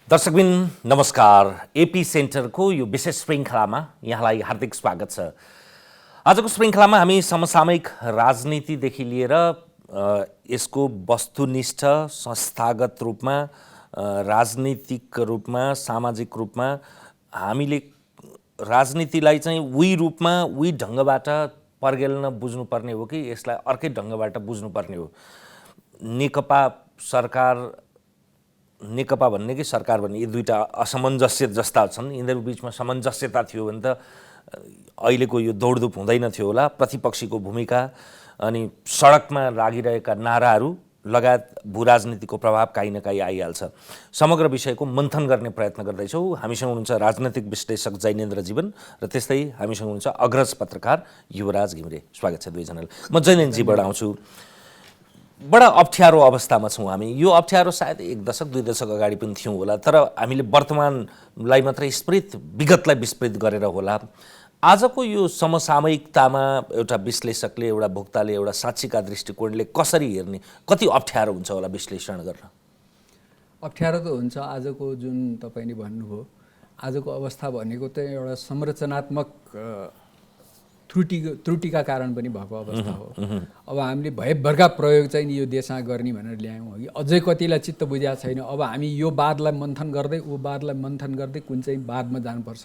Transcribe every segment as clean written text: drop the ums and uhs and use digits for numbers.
दर्शकबिन नमस्कार। एपी सेन्टरको यो विशेष श्रृङ्खलामा यहाँलाई हार्दिक स्वागत छ। आजको श्रृङ्खलामा हामी समसामयिक राजनीतिदेखि लिएर यसको वस्तुनिष्ठ संस्थागत रूपमा राजनीतिक रूपमा सामाजिक रूपमा हामीले राजनीतिलाई चाहिँ उही रूपमा उही ढङ्गबाट पर्गेल्न बुझ्नुपर्ने हो कि यसलाई अर्कै ढङ्गबाट बुझ्नुपर्ने हो। नेकपा सरकार, नेकपा भन्ने कि सरकार भन्ने, यी दुईटा असमञ्जस्य जस्ता छन्। यिनीहरू बिचमा सामञ्जस्यता थियो भने त अहिलेको यो दौडधुप हुँदैन थियो होला। प्रतिपक्षीको भूमिका अनि सडकमा लागिरहेका नाराहरू लगायत भू राजनीतिको प्रभाव काहीँ न काहीँ आइहाल्छ। समग्र विषयको मन्थन गर्ने प्रयत्न गर्दैछौँ। हामीसँग हुनुहुन्छ राजनैतिक विश्लेषक जैनेन्द्र जीवन र त्यस्तै हामीसँग हुनुहुन्छ अग्रज पत्रकार युवराज घिमिरे। स्वागत छ दुईजनालाई। म जैनेन्द्रजीबाट आउँछु। बडा अप्ठ्यारो अवस्थामा छौँ हामी। यो अप्ठ्यारो सायद 1 दशक 2 दशक अगाडि पनि थियौँ होला, तर हामीले वर्तमानलाई मात्रै स्मृत, विगतलाई विस्मृत गरेर होला। आजको यो समसामयिकतामा एउटा विश्लेषकले, एउटा भोक्ताले, एउटा साक्षीका दृष्टिकोणले कसरी हेर्ने, कति अप्ठ्यारो हुन्छ होला विश्लेषण गर्न? अप्ठ्यारो त हुन्छ। आजको जुन तपाईँले भन्नुभयो, आजको अवस्था भनेको त एउटा संरचनात्मक त्रुटिका कारण पनि भएको अवस्था हो। अब हामीले भएभरका प्रयोग चाहिँ यो देशमा गर्ने भनेर ल्यायौँ कि अझै कतिलाई चित्त बुझाएको छैन। अब हामी यो वादलाई मन्थन गर्दै ऊ वादलाई मन्थन गर्दै कुन चाहिँ वादमा जानुपर्छ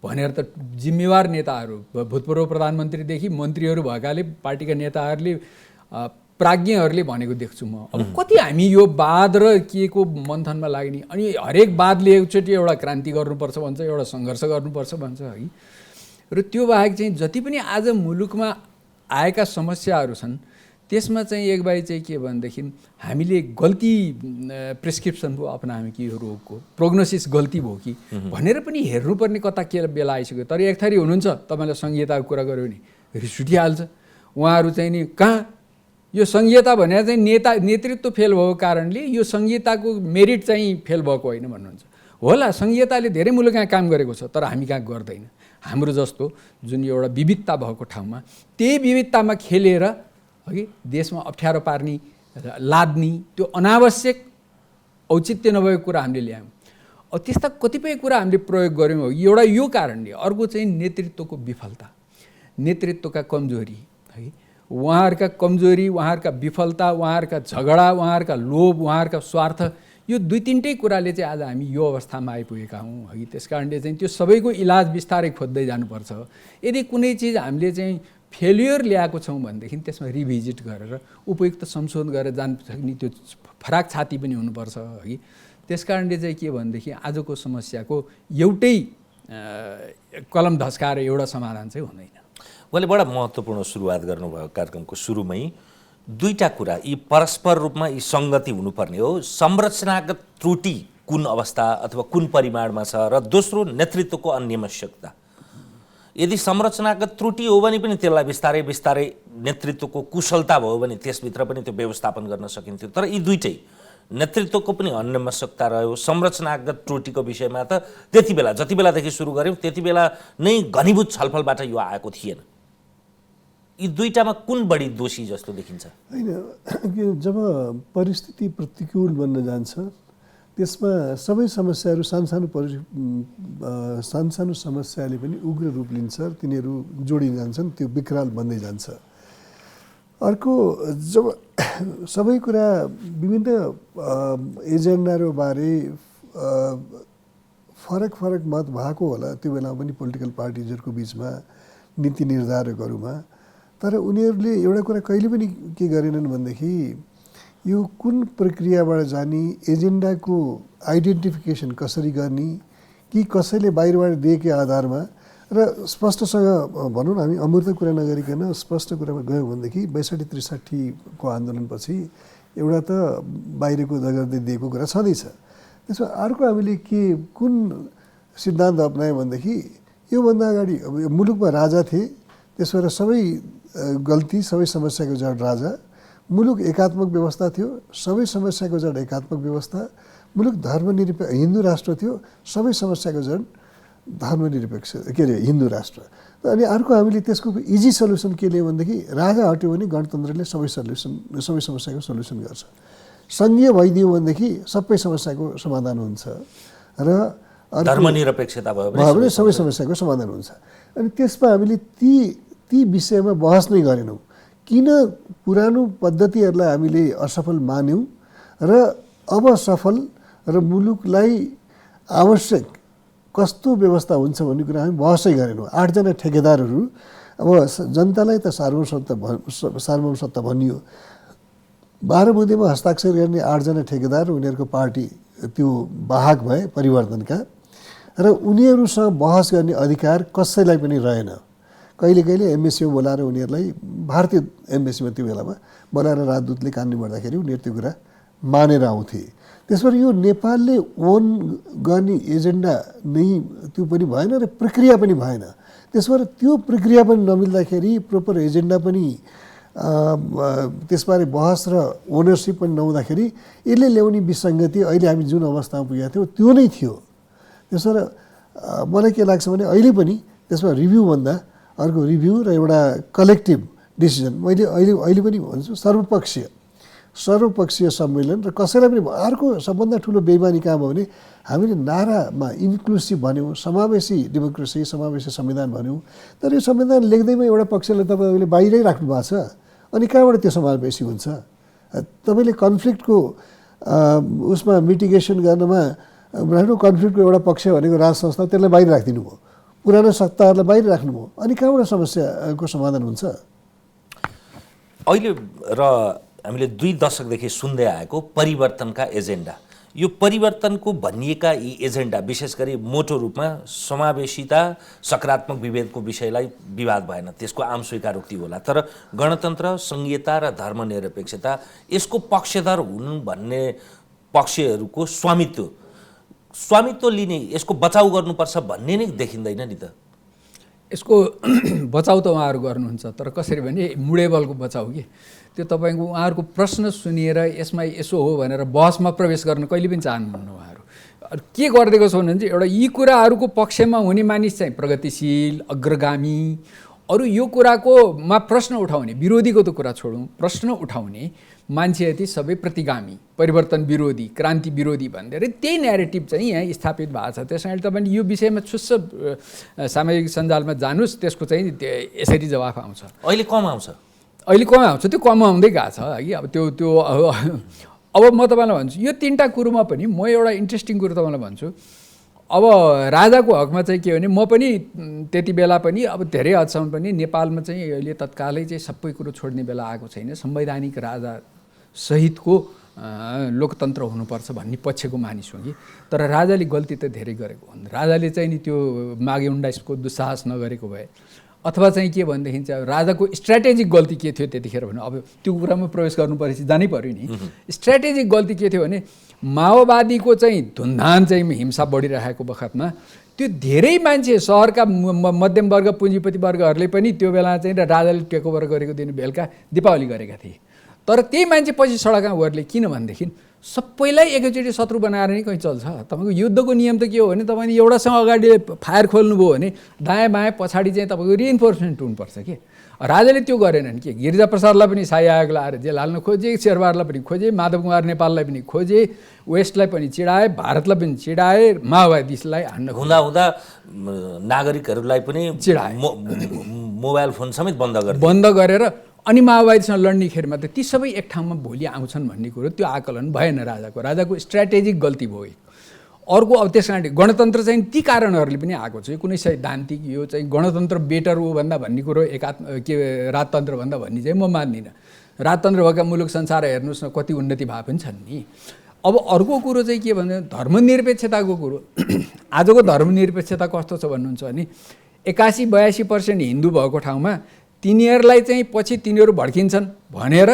भनेर त जिम्मेवार नेताहरू, भूतपूर्व प्रधानमन्त्रीदेखि मन्त्रीहरू भएकाले, पार्टीका नेताहरूले, प्राज्ञहरूले भनेको देख्छु म। अब कति हामी यो वाद र के को मन्थनमा लाग्ने, अनि हरेक वादले एकचोटि एउटा क्रान्ति गर्नुपर्छ भन्छ, एउटा सङ्घर्ष गर्नुपर्छ भन्छ है। र त्यो बाहेक चाहिँ जति पनि आज मुलुकमा आएका समस्याहरू छन् त्यसमा चाहिँ एक बाई चाहिँ के भनेदेखि हामीले गल्ती प्रेस्क्रिप्सन पो अपनायौँ कि यो रोगको प्रोग्नोसिस गल्ती भयो कि भनेर पनि हेर्नुपर्ने कता के बेला आइसक्यो। तर एक थरी हुनुहुन्छ, तपाईँलाई संहिताको कुरा गऱ्यो भने रिस उठिहाल्छ। उहाँहरू चाहिँ नि कहाँ यो संहिता भनेर चाहिँ नेतृत्व फेल भएको कारणले यो संहिताको मेरिट चाहिँ फेल भएको होइन भन्नुहुन्छ। होला, संहिताले धेरै मुलुकमा काम गरेको छ, तर हामी कहाँ गर्दैन। हाम्रो जस्तो जुन एउटा विविधता भएको ठाउँमा त्यही विविधतामा खेलेर अघि देशमा अप्ठ्यारो पार्ने, लाद्ने, त्यो अनावश्यक औचित्य नभएको कुरा हामीले ल्यायौँ। अब त्यस्ता कतिपय कुरा हामीले प्रयोग गऱ्यौँ। एउटा यो कारणले, अर्को चाहिँ नेतृत्वको विफलता, नेतृत्वका कमजोरी है, उहाँहरूका कमजोरी, उहाँहरूका विफलता, उहाँहरूका झगडा, उहाँहरूका लोभ, उहाँहरूका स्वार्थ, यो 2-3टै कुराले चाहिँ आज हामी यो अवस्थामा आइपुगेका हौँ है। त्यस कारणले चाहिँ त्यो सबैको इलाज बिस्तारै खोज्दै जानुपर्छ। यदि कुनै चिज हामीले चाहिँ फेलियर ल्याएको छौँ भनेदेखि त्यसमा रिभिजिट गरेर उपयुक्त संशोधन गरेर जान सक्ने त्यो फराक छाती पनि हुनुपर्छ है। त्यस कारणले चाहिँ के भनेदेखि आजको समस्याको एउटै कलम धस्काएर एउटा समाधान चाहिँ हुँदैन। उहाँले बडा महत्त्वपूर्ण सुरुवात गर्नुभयो कार्यक्रमको सुरुमै। दुईटा कुरा यी परस्पर रूपमा यी सङ्गति हुनुपर्ने हो। संरचनागत त्रुटि कुन अवस्था अथवा कुन परिमाणमा छ, र दोस्रो नेतृत्वको अन्यमस्यकता। यदि संरचनागत त्रुटि हो भने पनि त्यसलाई बिस्तारै बिस्तारै नेतृत्वको कुशलता भयो भने त्यसभित्र पनि त्यो व्यवस्थापन गर्न सकिन्थ्यो। तर यी दुईटै, नेतृत्वको पनि अन्यमस्यकता रह्यो, संरचनागत त्रुटिको विषयमा त त्यति बेला जति बेलादेखि सुरु गऱ्यौँ त्यति बेला नै घनीभूत छलफलबाट यो आएको थिएन। यी दुईटामा कुन बढी दोषी जस्तो देखिन्छ? होइन, जब परिस्थिति प्रतिकूल बन्न जान्छ त्यसमा सबै समस्याहरू सानो समस्याले पनि उग्र रूप लिन्छ, तिनीहरू जोडिन जान्छन्, त्यो विकराल बन्दै जान्छ। अर्को, जब सबै कुरा विभिन्न एजेन्डाहरू बारे फरक मत भएको होला त्यो बेला पनि पोलिटिकल पार्टिजहरूको बिचमा, नीति निर्धारकहरूमा। तर उनीहरूले एउटा कुरा कहिले पनि के गरेनन् भनेदेखि यो कुन प्रक्रियाबाट जाने, एजेन्डाको आइडेन्टिफिकेसन कसरी गर्ने, कि कसैले बाहिरबाट दिएकै आधारमा, र स्पष्टसँग भनौँ न, हामी अमूर्त कुरा नगरिकन स्पष्ट कुरामा गयौँ भनेदेखि 62-63 को आन्दोलनपछि एउटा त बाहिरको दगर्दै दिएको कुरा छँदैछ। त्यसमा अर्को हामीले कुन सिद्धान्त अपनायौँ भनेदेखि योभन्दा अगाडि अब यो मुलुकमा राजा थिए, त्यसबाट सबै गल्ती, सबै समस्याको जड राजा। मुलुक एकात्मक व्यवस्था थियो, सबै समस्याको जड एकात्मक व्यवस्था। मुलुक धर्मनिरपेक्ष हिन्दू राष्ट्र थियो, सबै समस्याको जड धर्मनिरपेक्ष हिन्दू राष्ट्र। अनि अर्को हामीले त्यसको इजी सल्युसन के लियो भनेदेखि राजा हट्यो भने गणतन्त्रले सबै समस्याको सल्युसन गर्छ। सङ्घीय भइदियो भनेदेखि सबै समस्याको समाधान हुन्छ र धर्मनिरपेक्षता भयो भने सबै समस्याको समाधान हुन्छ। अनि त्यसमा हामीले ती विषयमा बहस नै गरेनौँ। किन पुरानो पद्धतिहरूलाई हामीले असफल मान्यौँ र अब सफल र मुलुकलाई आवश्यक कस्तो व्यवस्था हुन्छ भन्ने कुरा हामी बहसै गरेनौँ। 8 जना ठेकेदारहरू, अब जनतालाई त सार्वभौम सत्ता भनियो, 12 बुँदेमा हस्ताक्षर गर्ने 8 जना ठेकेदार उनीहरूको पार्टी त्यो वाहक भए परिवर्तनका, र उनीहरूसँग बहस गर्ने अधिकार कसैलाई पनि रहेन। कहिले एमबेसीमा बोलाएर उनीहरूलाई, भारतीय एमबेसीमा त्यो बेलामा बोलाएर राजदूतले कान्नु पर्दाखेरि उनीहरू त्यो कुरा मानेर आउँथे। त्यसबाट यो नेपालले ओन गर्ने एजेन्डा नै त्यो पनि भएन र प्रक्रिया पनि भएन। त्यसबाट त्यो प्रक्रिया पनि नमिल्दाखेरि, प्रोपर एजेन्डा पनि त्यसबारे बहस र ओनरसिप पनि नहुँदाखेरि यसले ल्याउने विसङ्गति अहिले हामी जुन अवस्थामा पुगेका थियौँ त्यो नै थियो। त्यसबाट मलाई के लाग्छ भने अहिले पनि त्यसमा रिभ्यूभन्दा अर्को रिभ्यू र एउटा कलेक्टिभ डिसिजन, मैले अहिले पनि भन्छु सर्वपक्षीय सम्मेलन, र कसैलाई पनि अर्को सबभन्दा ठुलो बेइमानी कहाँ भयो भने हामीले नारामा इन्क्लुसिभ भन्यौँ, समावेशी डेमोक्रेसी, समावेशी संविधान भन्यौँ, तर यो संविधान लेख्दैमा एउटा पक्षलाई तपाईँले बाहिरै राख्नु भएको छ। अनि कहाँबाट त्यो समावेशी हुन्छ? तपाईँले कन्फ्लिक्टको उसमा मिटिगेसन गर्नमा कन्फ्लिक्टको एउटा पक्ष भनेको राज संस्था, त्यसलाई बाहिर राखिदिनु भयो, पुरानो सत्ताहरूलाई बाहिर राख्नुभयो, अनि कहाँबाट समस्याको समाधान हुन्छ? अहिले र हामीले 2 दशकदेखि सुन्दै आएको परिवर्तनका एजेन्डा, यो परिवर्तनको भनिएका यी एजेन्डा विशेष गरी मोटो रूपमा समावेशिता, सकारात्मक विभेदको विषयलाई विवाद भएन, त्यसको आम स्वीकारोक्ति होला, तर गणतन्त्र, संघीयता र धर्मनिरपेक्षता यसको पक्षधर हुन् भन्ने पक्षहरूको स्वामित्व लिने, यसको बचाउ गर्नुपर्छ भन्ने नै देखिँदैन नि त। यसको बचाउ त उहाँहरू गर्नुहुन्छ, तर कसरी भने मुडेबलको बचाउ कि त्यो तपाईँको उहाँहरूको प्रश्न सुनेर यसमा यसो हो भनेर बहसमा प्रवेश गर्न कहिले पनि चाहनुहुन्न। उहाँहरू के गरिदिएको छ भने चाहिँ एउटा यी कुराहरूको पक्षमा हुने मानिस चाहिँ प्रगतिशील, अग्रगामी, अरू यो कुराकोमा प्रश्न उठाउने, विरोधीको त कुरा छोडौँ, प्रश्न उठाउने मान्छे यति सबै प्रतिगामी, परिवर्तन विरोधी, क्रान्ति विरोधी भनेर त्यही न्यारेटिभ चाहिँ यहाँ स्थापित भएको छ। त्यस कारणले तपाईँले यो विषयमा छुस्स सामाजिक सञ्जालमा जानुहोस्, त्यसको चाहिँ यसरी जवाफ आउँछ। अहिले कम आउँछ, त्यो कम आउँदै गएको छ कि। अब त्यो अब म तपाईँलाई भन्छु यो 3टा कुरोमा पनि म एउटा इन्ट्रेस्टिङ कुरो तपाईँलाई भन्छु। अब राजाको हकमा चाहिँ के भने, म पनि त्यति बेला पनि अब धेरै हदसम्म पनि नेपालमा चाहिँ अहिले तत्कालै चाहिँ सबै कुरो छोड्ने बेला आएको छैन, संवैधानिक राजा सहितको लोकतन्त्र हुनुपर्छ भन्ने पक्षको मानिस हुँ कि। तर राजाले गल्ती त धेरै गरेको हो। राजाले चाहिँ नि त्यो माघे 19को दुस्साहस नगरेको भए, अथवा चाहिँ के भनेदेखि चाहिँ राजाको स्ट्राटेजिक गल्ती के थियो त्यतिखेर भने, अब त्यो कुरामा प्रवेश गर्नुपर्छ, जानै पर्यो नि। स्ट्राटेजिक गल्ती के थियो भने, माओवादीको चाहिँ धुनधान चाहिँ हिंसा बढिरहेको बखतमा त्यो धेरै मान्छे सहरका मध्यम वर्ग, पुँजीपति वर्गहरूले पनि त्यो बेला चाहिँ राजाले टेकओभर गरेको दिन बेलुका दीपावली गरेका थिए। तर त्यही मान्छे पछि सडकमा गएरले, किन भनेदेखि सबैलाई एकैचोटि शत्रु बनाएर नै कहीँ चल्छ। तपाईँको युद्धको नियम त के हो भने, तपाईँले एउटासँग अगाडि फायर खोल्नुभयो भने दायाँ बायाँ पछाडि चाहिँ तपाईँको रिइन्फोर्समेन्ट हुनुपर्छ कि। राजाले त्यो गरेनन् कि। गिरिजाप्रसादलाई पनि शाही आयोग लाएर जेल हाल्न खोजे, शेरबहादुरलाई पनि खोजे, माधव कुमार नेपाललाई पनि खोजे, वेस्टलाई पनि चिडाए, भारतलाई पनि चिडाए, माओवादीलाई हान्न हुँदा नागरिकहरूलाई पनि चिडाए, मोबाइल फोन समेत बन्द गरेर अनि माओवादीसँग लड्ने खेरमा त ती सबै एक ठाउँमा भोलि आउँछन् भन्ने कुरो त्यो आकलन भएन। राजाको स्ट्राटेजिक गल्ती भयो। अर्को अब त्यस कारण गणतन्त्र चाहिँ ती कारणहरूले पनि आएको छ। कुनै सैद्धान्तिक यो चाहिँ गणतन्त्र बेटर हो भन्दा भन्ने कुरो राजतन्त्र भन्दा भन्ने चाहिँ म मान्दिनँ। राजतन्त्र भएका मुलुक संसार हेर्नुहोस् न, कति उन्नति भए पनि छन् नि। अब अर्को कुरो चाहिँ के भन्दा धर्मनिरपेक्षताको कुरो। आजको धर्मनिरपेक्षता कस्तो छ भन्नुहुन्छ भने, 81-82% हिन्दू भएको ठाउँमा तिनीहरूलाई चाहिँ पछि तिनीहरू भड्किन्छन् भनेर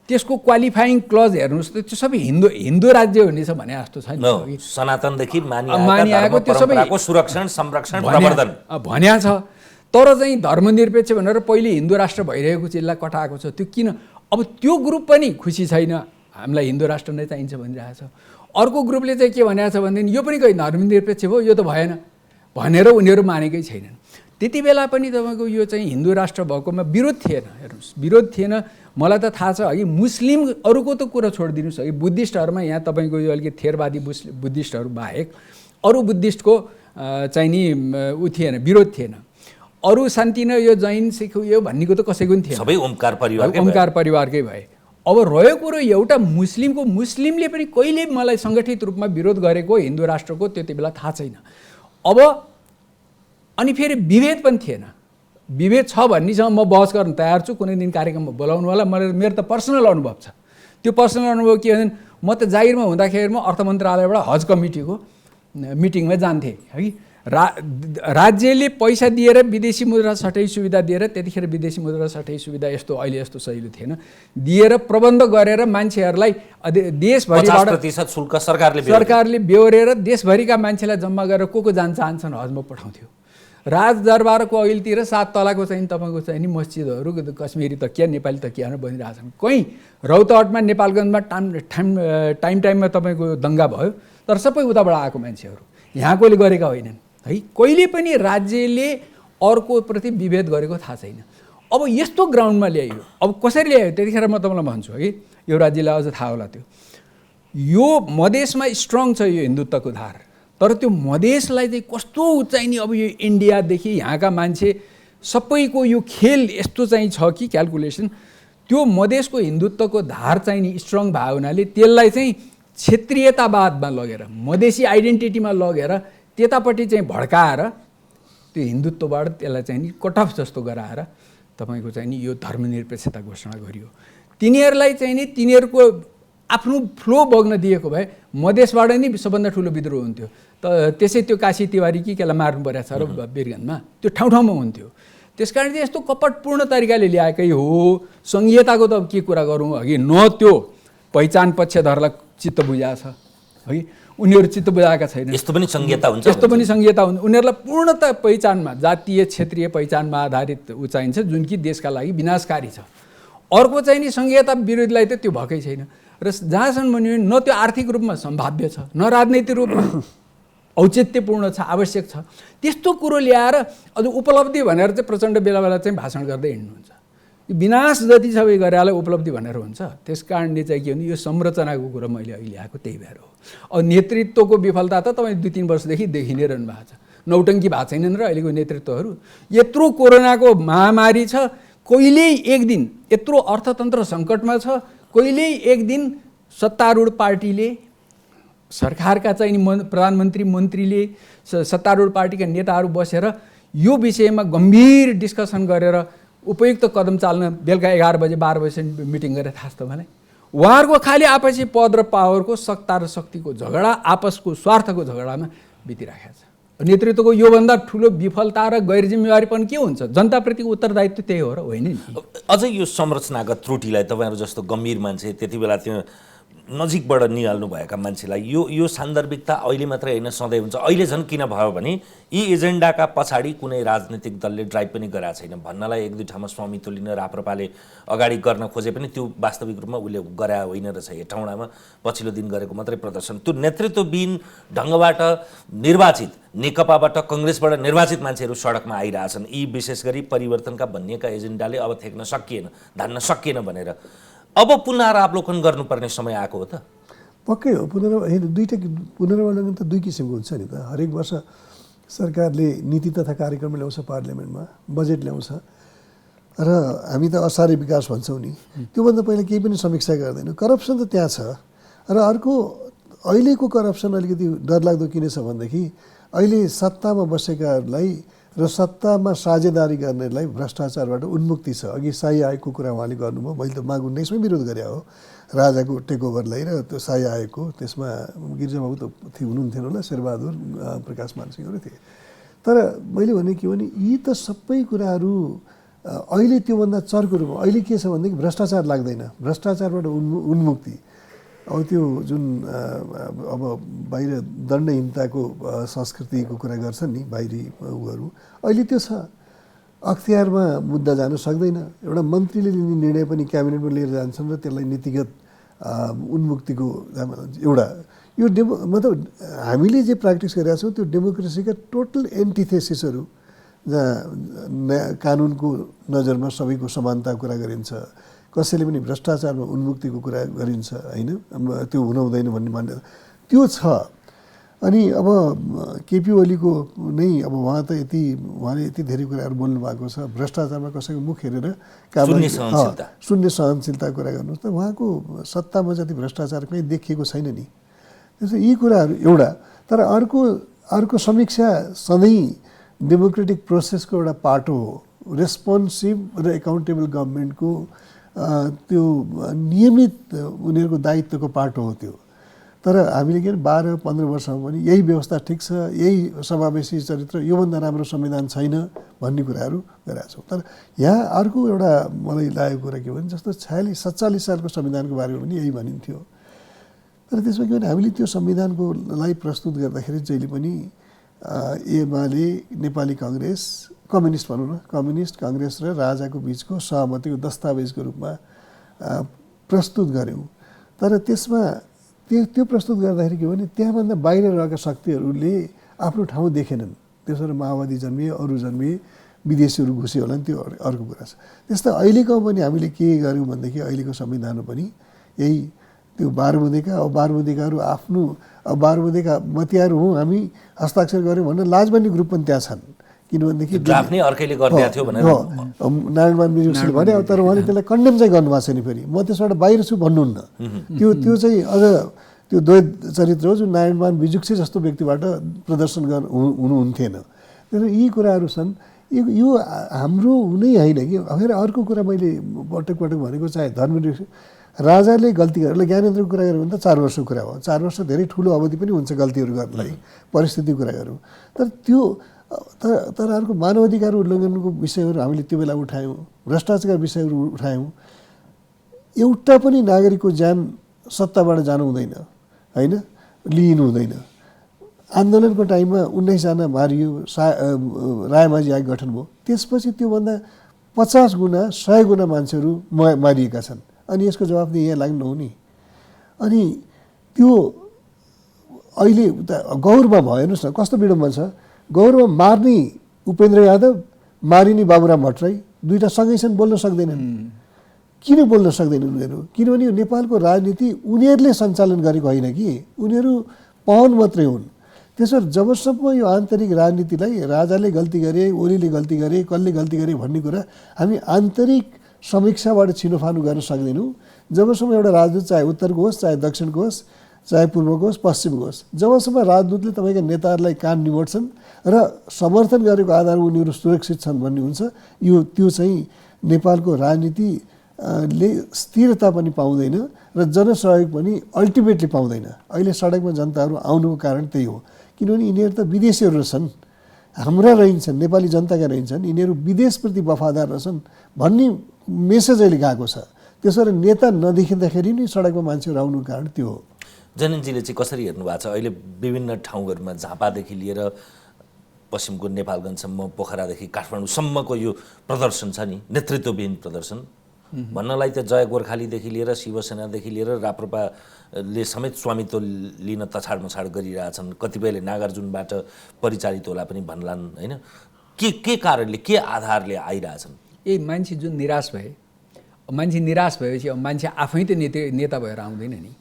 त्यसको क्वालिफाइङ क्लज हेर्नुहोस् त, त्यो सबै हिन्दू राज्य हुनेछ भने जस्तो छ नि। सनातनदेखि मानिआएको त्यो सबै सुरक्षण, संरक्षण, प्रवर्धन भन्या छ। तर चाहिँ धर्मनिरपेक्ष भनेर पहिले हिन्दू राष्ट्र भइरहेको चिल्ला कटाएको छ। त्यो किन? अब त्यो ग्रुप पनि खुसी छैन, हामीलाई हिन्दू राष्ट्र नै चाहिन्छ भनिरहेको छ। अर्को ग्रुपले चाहिँ के भनेको छ भनेदेखि यो पनि कहीँ धर्मनिरपेक्ष भयो, यो त भएन भनेर उनीहरू मानेकै छैनन्। त्यति बेला पनि तपाईँको यो चाहिँ हिन्दू राष्ट्र भएकोमा विरोध थिएन। हेर्नुहोस्, विरोध थिएन। मलाई त थाहा छ अघि मुस्लिम अरूको त कुरा छोडिदिनुहोस्, अघि बुद्धिस्टहरूमा यहाँ तपाईँको यो अलिकति थेरवादी बुद्धिस्टहरू बाहेक अरू बुद्धिस्टको चाहिँ नि ऊ थिएन, विरोध थिएन। अरू शान्ति न यो जैन सिख यो भन्नेको त कसैको पनि थिएन, सबै ओमकार परिवारकै भए। अब रह्यो कुरो एउटा मुस्लिमले पनि कहिले मलाई सङ्गठित रूपमा विरोध गरेको हिन्दू राष्ट्रको त्यति बेला थाहा छैन। अब अनि फेरि विभेद पनि थिएन। विभेद छ भन्नेसँग म बहस गर्न तयार छु, कुनै दिन कार्यक्रममा बोलाउनु होला। मेरो त पर्सनल अनुभव छ। त्यो पर्सनल अनुभव के भने म त जागिरमा हुँदाखेरि अर्थ मन्त्रालयबाट हज कमिटीको मिटिङमा जान्थेँ है। राज्यले पैसा दिएर विदेशी मुद्रा सटै सुविधा दिएर, त्यतिखेर विदेशी मुद्रा सटै सुविधा यस्तो अहिले यस्तो सहिलो थिएन, दिएर प्रबन्ध गरेर मान्छेहरूलाई देशभरिबाट 50% शुल्क सरकारले बेहोरेर देशभरिका मान्छेलाई जम्मा गरेर को जान चाहन्छन् हजमा पठाउँथ्यो। राजदरबारको अघिल्तिर 7 तलाको चाहिँ तपाईँको चाहिँ नि मस्जिदहरू कश्मीरी तकिया नेपाली तकियाहरू बनिरहेछन्। कहीँ रौतहटमा नेपालगञ्जमा टाइममा तपाईँको दङ्गा भयो, तर सबै उताबाट आएको मान्छेहरू, यहाँकोले गरेका होइनन् है। कहिले पनि राज्यले अर्कोप्रति विभेद गरेको थाहा छैन। अब यस्तो ग्राउन्डमा ल्याइयो, अब कसरी ल्यायो त्यतिखेर म तपाईँलाई भन्छु है। यो राज्यलाई अझ थाहा होला, त्यो यो मधेसमा स्ट्रङ छ यो हिन्दुत्वको धार, तर त्यो मधेसलाई चाहिँ कस्तो चाहिँ नि अब यो इन्डियादेखि यहाँका मान्छे सबैको यो खेल यस्तो चाहिँ छ कि क्यालकुलेसन, त्यो मधेसको हिन्दुत्वको धार चाहिँ नि स्ट्रङ भएको हुनाले त्यसलाई चाहिँ क्षेत्रीयतावादमा लगेर, मधेसी आइडेन्टिटीमा लगेर त्यतापट्टि चाहिँ भड्काएर त्यो हिन्दुत्वबाट त्यसलाई चाहिँ नि कटअफ जस्तो गराएर तपाईँको चाहिँ नि यो धर्मनिरपेक्षता घोषणा गरियो। तिनीहरूलाई चाहिँ नि तिनीहरूको आफ्नो फ्लो बग्न दिएको भए मधेसबाट नै सबभन्दा ठुलो विद्रोह हुन्थ्यो। त्यसै त्यो काशी तिवारी कि केलाई मार्नु परेको छ र वीरगन्जमा, त्यो ठाउँमा हुन्थ्यो। त्यसकारण चाहिँ यस्तो कपटपूर्ण तरिकाले ल्याएकै हो। सङ्घीयताको त के कुरा गरौँ अघि, न त्यो पहिचान पक्षधरलाई चित्त बुझाएको छ है, उनीहरू चित्त बुझाएका छैनन्। यस्तो पनि सङ्घीयता हुन्छ, यस्तो पनि सङ्घीयता हुन्छ। उनीहरूलाई पूर्णतः पहिचानमा जातीय क्षेत्रीय पहिचानमा आधारित ऊ चाहिन्छ, जुन कि देशका लागि विनाशकारी छ। अर्को चाहिँ नि सङ्घीयता विरोधीलाई त त्यो भएकै छैन। र जहाँसम्म भन्यो न त्यो आर्थिक रूपमा सम्भाव्य छ, न राजनैतिक रूपमा औचित्यपूर्ण छ, आवश्यक छ। त्यस्तो कुरो ल्याएर अझ उपलब्धि भनेर चाहिँ प्रचण्ड बेला चाहिँ भाषण गर्दै हिँड्नुहुन्छ। विनाश जति सबै गरेरलाई उपलब्धि भनेर हुन्छ। त्यस कारणले चाहिँ के भने यो संरचनाको कुरो मैले अहिले ल्याएको त्यही भएर हो। अब नेतृत्वको विफलता त तपाईँ 2-3 वर्षदेखि देखि नै रहनु भएको छ। नौटङ्की भएको छैनन् र अहिलेको नेतृत्वहरू। यत्रो कोरोनाको महामारी छ, कहिल्यै एक दिन यत्रो अर्थतन्त्र सङ्कटमा छ, कहिल्यै एक दिन सत्तारूढ पार्टीले, सरकारका चाहिँ प्रधानमन्त्री मन्त्रीले, सत्तारूढ पार्टीका नेताहरू बसेर यो विषयमा गम्भीर डिस्कसन गरेर उपयुक्त कदम चाल्न बेलुका 11 बजे 12 बजे मिटिङ गरेर थाहा छ तपाईँलाई। उहाँहरूको खालि आपसी पद र पावरको सत्ता र शक्तिको झगडा, आपसको स्वार्थको झगडामा बितिराखेको छ। नेतृत्वको योभन्दा ठुलो विफलता र गैर जिम्मेवारीपन के हुन्छ? जनताप्रतिको उत्तरदायित्व त्यही हो र होइन नि? अझै यो संरचनागत त्रुटिलाई तपाईँहरू जस्तो गम्भीर मान्छे, त्यति बेला त्यो नजिकबाट निहाल्नु भएका मान्छेलाई यो सान्दर्भिकता अहिले मात्रै होइन सधैँ हुन्छ। अहिले झन् किन भयो भने यी एजेन्डाका पछाडि कुनै राजनीतिक दलले ड्राइभ पनि गरेका छैन भन्नलाई 1-2 ठाउँमा स्वामित्व लिन राप्रपाले अगाडि गर्न खोजे पनि त्यो वास्तविक रूपमा उसले गरे होइन रहेछ। हेटौँडामा पछिल्लो दिन गरेको मात्रै प्रदर्शन, त्यो नेतृत्वविहीन ढङ्गबाट निर्वाचित, नेकपाबाट कङ्ग्रेसबाट निर्वाचित मान्छेहरू सडकमा आइरहेछन्। यी विशेष गरी परिवर्तनका भनिएका एजेन्डाले अब थेक्न सकिएन, धान्न सकिएन भनेर अब पुनरावलोकन गर्नुपर्ने समय आएको हो त? पक्कै हो। पुनरावलोकन त 2 किसिमको हुन्छ नि त। हरेक वर्ष सरकारले नीति तथा कार्यक्रम ल्याउँछ, पार्लियामेन्टमा बजेट ल्याउँछ र हामी त असारे विकास भन्छौँ नि, त्योभन्दा पहिला केही पनि समीक्षा गर्दैनौँ। करप्सन त त्यहाँ छ। र अर्को अहिलेको करप्सन अलिकति डरलाग्दो किन छ भनेदेखि अहिले सत्तामा बसेकाहरूलाई र सत्तामा साझेदारी गर्नेलाई भ्रष्टाचारबाट उन्मुक्ति छ। अघि शाही आयोगको कुरा उहाँले गर्नुभयो, मैले त माग 19 मै विरोध गरे हो। राजाको टेकओभरलाई र त्यो शाही आयोगको, त्यसमा गिरिजाबाबु त हुनुहुन्थेन होला, शेरबहादुर प्रकाश मानसिंहहरू थिए। तर मैले भने के भने यी त सबै कुराहरू अहिले त्योभन्दा चर्को रूपमा अहिले के छ भनेदेखि भ्रष्टाचार लाग्दैन, भ्रष्टाचारबाट उन्मुक्ति। अब त्यो जुन अब बाहिर दण्डहीनताको संस्कृतिको कुरा गर्छन् नि बाहिरी उहरू, अहिले त्यो छ। अख्तियारमा मुद्दा जान सक्दैन। एउटा मन्त्रीले लिने निर्णय पनि क्याबिनेटमा लिएर जान्छन् र त्यसलाई नीतिगत उन्मुक्तिको एउटा यो मतलब हामीले जे प्र्याक्टिस गरेका छौँ त्यो डेमोक्रेसीका टोटल एन्टिथेसिसहरू जहाँ कानुनको नजरमा सबैको समानता कुरा गरिन्छ, कसैले पनि भ्रष्टाचारमा उन्मुक्तिको कुरा गरिन्छ होइन, त्यो हुन हुँदैन भन्ने मान्यता त्यो छ। अनि अब केपी ओलीको नै अब उहाँले यति धेरै कुराहरू बोल्नु भएको छ, भ्रष्टाचारमा कसैको मुख हेरेर शून्य सहनशीलताको कुरा गर्नुहोस् त, उहाँको सत्तामा जति भ्रष्टाचार कहीँ देखिएको छैन नि। त्यसो यी कुराहरू एउटा। तर अर्को समीक्षा सधैँ डेमोक्रेटिक प्रोसेसको एउटा पार्ट हो, रेस्पोन्सिभ र एकाउन्टेबल गभर्मेन्टको त्यो नियमित उनीहरूको दायित्वको पार्ट हो त्यो। तर हामीले के 12-15 वर्षमा पनि यही व्यवस्था ठिक छ, यही समावेशी चरित्र, योभन्दा राम्रो संविधान छैन भन्ने कुराहरू गरेका छौँ। तर यहाँ अर्को एउटा मलाई लागेको कुरा के भने जस्तो 46-47 सालको संविधानको बारेमा पनि यही भनिन्थ्यो। तर त्यसमा के भने हामीले त्यो संविधानकोलाई प्रस्तुत गर्दाखेरि जहिले पनि एमाले, नेपाली कङ्ग्रेस, कम्युनिस्ट भनौँ न, कम्युनिस्ट कङ्ग्रेस र राजाको बिचको सहमतिको दस्तावेजको रूपमा प्रस्तुत गऱ्यौँ। तर त्यसमा त्यो प्रस्तुत गर्दाखेरि के भने त्यहाँभन्दा बाहिर रहेका शक्तिहरूले आफ्नो ठाउँ देखेनन्। त्यसबाट माओवादी जन्मिए, अरू जन्मिए, विदेशीहरू घुसे होला नि, त्यो अर्को कुरा छ। त्यस्तै अहिलेको पनि हामीले के गर्यौँ भनेदेखि अहिलेको संविधानमा पनि यही त्यो बारमुदेका बारमुदेकाहरू आफ्नो बारमुदेका मतियाहरू हौँ हामी, हस्ताक्षर गऱ्यौँ भनेर लाज मान्ने ग्रुप पनि त्यहाँ छन्। किनभनेदेखि ड्राफ्ट नै अर्कैले गरिदिएको थियो भनेर नारायण बिजुक्सीले भने, तर उहाँले त्यसलाई कन्डेम चाहिँ गर्नुभएको छैन। फेरि म त्यसबाट बाहिर छु भन्नुहुन्न। त्यो चाहिँ अझ त्यो द्वैत चरित्र हो जुन नारायण बिजुक्सी जस्तो व्यक्तिबाट प्रदर्शन हुनुहुन्थेन। त्यसो यी कुराहरू छन्। यो हाम्रो हुनै होइन कि। फेरि अर्को कुरा मैले पटक भनेको चाहे धर्मनिरपेक्ष राजाले गल्ती गरेर ज्ञानेन्द्रको कुरा गऱ्यो भने त 4 वर्षको कुरा हो। 4 वर्ष धेरै ठुलो अवधि पनि हुन्छ गल्तीहरू गर्नलाई, परिस्थितिको कुरा गरौँ। तर अर्को मानवाधिकार उल्लङ्घनको विषयहरू हामीले त्यो बेला उठायौँ, भ्रष्टाचारका विषयहरू उठायौँ। एउटा पनि नागरिकको ज्यान सत्ताबाट जानु हुँदैन होइन, लिइनु हुँदैन। आन्दोलनको टाइममा 19 जना मारियो, रायमाझी आयोग गठन भयो। त्यसपछि त्योभन्दा 50 गुणा 100 गुणा मान्छेहरू मारिएका छन्। अनि यसको जवाफदेही यहाँ लाग्नु नहुने। अनि त्यो अहिले गौरमा भयो हेर्नुहोस् न, कस्तो विडम्बना छ। गौरमा मार्ने उपेन्द्र यादव, मारिने बाबुराम भट्टराई दुईवटा सँगै छन्, बोल्न सक्दैनन्। किन बोल्न सक्दैनन् उनीहरू? किनभने यो नेपालको राजनीति उनीहरूले सञ्चालन गरेको होइन कि, उनीहरू पहल मात्रै हुन्। त्यसो जबसम्म यो आन्तरिक राजनीतिलाई राजाले गल्ती गरे, ओलीले गल्ती गरे, कसले गल्ती गरे भन्ने कुरा हामी आन्तरिक समीक्षाबाट छिनोफानो गर्न सक्दैनौँ। जबसम्म एउटा राजदूत चाहे उत्तरको होस्, चाहे दक्षिणको होस्, चाहे पूर्वको होस्, पश्चिमको होस्, जबसम्म राजदूतले तपाईँका नेताहरूलाई कान निमोड्छन् र समर्थन गरेको आधारमा उनीहरू सुरक्षित छन् भन्ने हुन्छ, त्यो चाहिँ नेपालको राजनीतिले स्थिरता पनि पाउँदैन र जनसहयोग पनि अल्टिमेटली पाउँदैन। अहिले सडकमा जनताहरू आउनुको कारण त्यही हो। किनभने यिनीहरू त विदेशीहरू छन्, हाम्रा रहन्छन्, नेपाली जनताका रहन्छन्, यिनीहरू विदेशप्रति वफादार रहेछन् भन्ने मेसेज अहिले गएको छ। त्यसरी नेता नदेखिँदाखेरि नै सडकमा मान्छेहरू आउनुको कारण त्यो हो। जनिनजीले चाहिँ कसरी हेर्नु भएको छ अहिले विभिन्न ठाउँहरूमा, झापादेखि लिएर पश्चिमको नेपालगञ्जसम्म, पोखरादेखि काठमाडौँसम्मको यो प्रदर्शन छ नि, नेतृत्वविहीन प्रदर्शन भन्नलाई त जय गोर्खालीदेखि लिएर शिवसेनादेखि लिएर राप्रपाले समेत स्वामित्व लिन तछाड मछाड गरिरहेछन्। कतिपयले नागार्जुनबाट परिचालित होला पनि भन्लान् होइन। के कारणले, के आधारले आइरहेछन्? मान्छे जुन निराश भए, मान्छे निराश भएपछि अब मान्छे आफै त नेता भएर आउँदैन नि,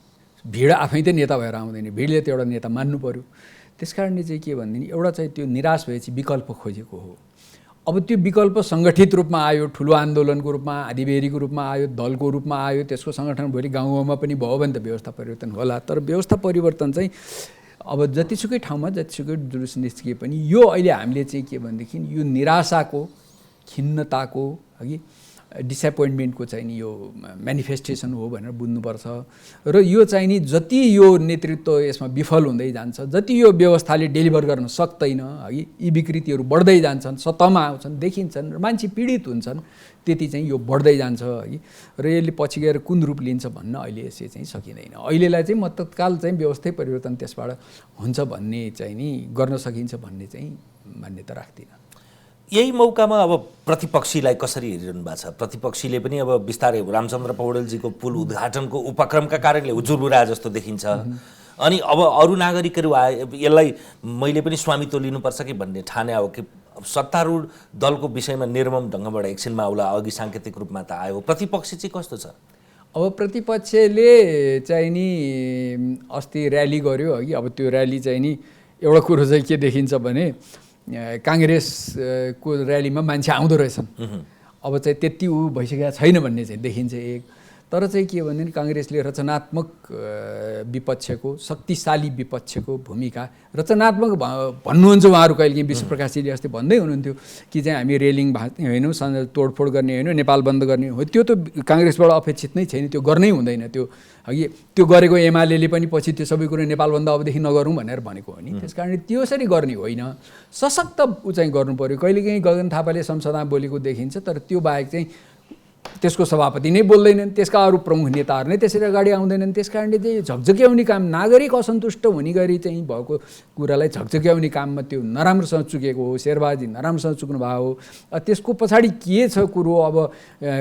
भिड आफै त नेता भएर आउँदैन, भिडले त एउटा नेता मान्नु पर्यो। त्यस कारणले चाहिँ के भन्दैन, एउटा चाहिँ त्यो निराश भएपछि विकल्प खोजेको हो। अब त्यो विकल्प सङ्गठित रूपमा आयो, ठुलो आन्दोलनको रूपमा, आँधीबेहरीको रूपमा आयो, दलको रूपमा आयो, त्यसको सङ्गठन भोलि गाउँमा पनि भयो भने त व्यवस्था परिवर्तन होला। तर व्यवस्था परिवर्तन चाहिँ अब जतिसुकै ठाउँमा जतिसुकै जुलुस निस्किए पनि यो अहिले हामीले चाहिँ के भनेदेखि यो निराशाको, खिन्नताको, अघि डिसएपोइन्टमेन्टको चाहिँ नि यो मेनिफेस्टेसन हो भनेर बुझ्नुपर्छ। र यो चाहिँ नि जति यो नेतृत्व यसमा विफल हुँदै जान्छ, जति यो व्यवस्थाले डेलिभर गर्न सक्दैन, है यी विकृतिहरू बढ्दै जान्छन्, सतहमा आउँछन्, देखिन्छन् र मान्छे पीडित हुन्छन्, त्यति चाहिँ यो बढ्दै जान्छ है। र यसले पछि गएर कुन रूप लिन्छ भन्न अहिले यसले चाहिँ सकिँदैन। अहिलेलाई चाहिँ म तत्काल चाहिँ व्यवस्थै परिवर्तन त्यसबाट हुन्छ भन्ने चाहिँ नि गर्न सकिन्छ भन्ने चाहिँ मान्यता राख्दिनँ। यही मौकामा अब प्रतिपक्षीलाई कसरी हेरिरहनु भएको छ? प्रतिपक्षीले पनि अब बिस्तारै रामचन्द्र पौडेलजीको पुल उद्घाटनको उपक्रमका कारणले हुजुरबुरा जस्तो देखिन्छ। अनि अब अरू नागरिकहरू आए, यसलाई मैले पनि स्वामित्व लिनुपर्छ कि भन्ने ठाने हो कि सत्तारूढ दलको विषयमा निर्मम ढङ्गबाट एकछिनमा आउला, अघि साङ्केतिक रूपमा त आयो, प्रतिपक्षी चाहिँ कस्तो छ? अब प्रतिपक्षले चाहिँ नि अस्ति र्याली गर्यो अघि, अब त्यो र्याली चाहिँ नि एउटा कुरो चाहिँ के देखिन्छ भने काङ्ग्रेसको र्यालीमा मान्छे आउँदो रहेछन्, अब चाहिँ त्यति ऊ भइसकेको छैन भन्ने चाहिँ देखिन्छ एक। तर चाहिँ के भने काङ्ग्रेसले रचनात्मक विपक्षको, शक्तिशाली विपक्षको भूमिका, रचनात्मक भन्नुहुन्छ उहाँहरू कहिलेकाहीँ। विश्वप्रकाशजीले अस्ति भन्दै हुनुहुन्थ्यो कि चाहिँ हामी रेलिङ होइनौँ, तोडफोड गर्ने होइन, नेपाल बन्द गर्ने हो, त्यो त काङ्ग्रेसबाट अपेक्षित नै छैन, त्यो गर्नै हुँदैन। त्यो अघि त्यो गरेको एमाले पनि पछि त्यो सबै कुरो नेपाल बन्द अबदेखि नगरौँ भनेर भनेको हो नि। त्यस कारणले त्यसरी गर्ने होइन, सशक्त ऊ चाहिँ गर्नु पऱ्यो। कहिलेकाहीँ गगन थापाले संसदमा बोलेको देखिन्छ, तर त्यो बाहेक चाहिँ त्यसको सभापति नै बोल्दैनन्, त्यसका अरू प्रमुख नेताहरू नै त्यसरी अगाडि आउँदैनन्। त्यस कारणले चाहिँ झकझक्याउने काम, नागरिक असन्तुष्ट हुने गरी चाहिँ भएको कुरालाई झकझक्याउने काममा त्यो नराम्रोसँग चुकेको हो, शेरबहादुरजी नराम्रोसँग चुक्नु भएको हो। त्यसको पछाडि के छ कुरो अब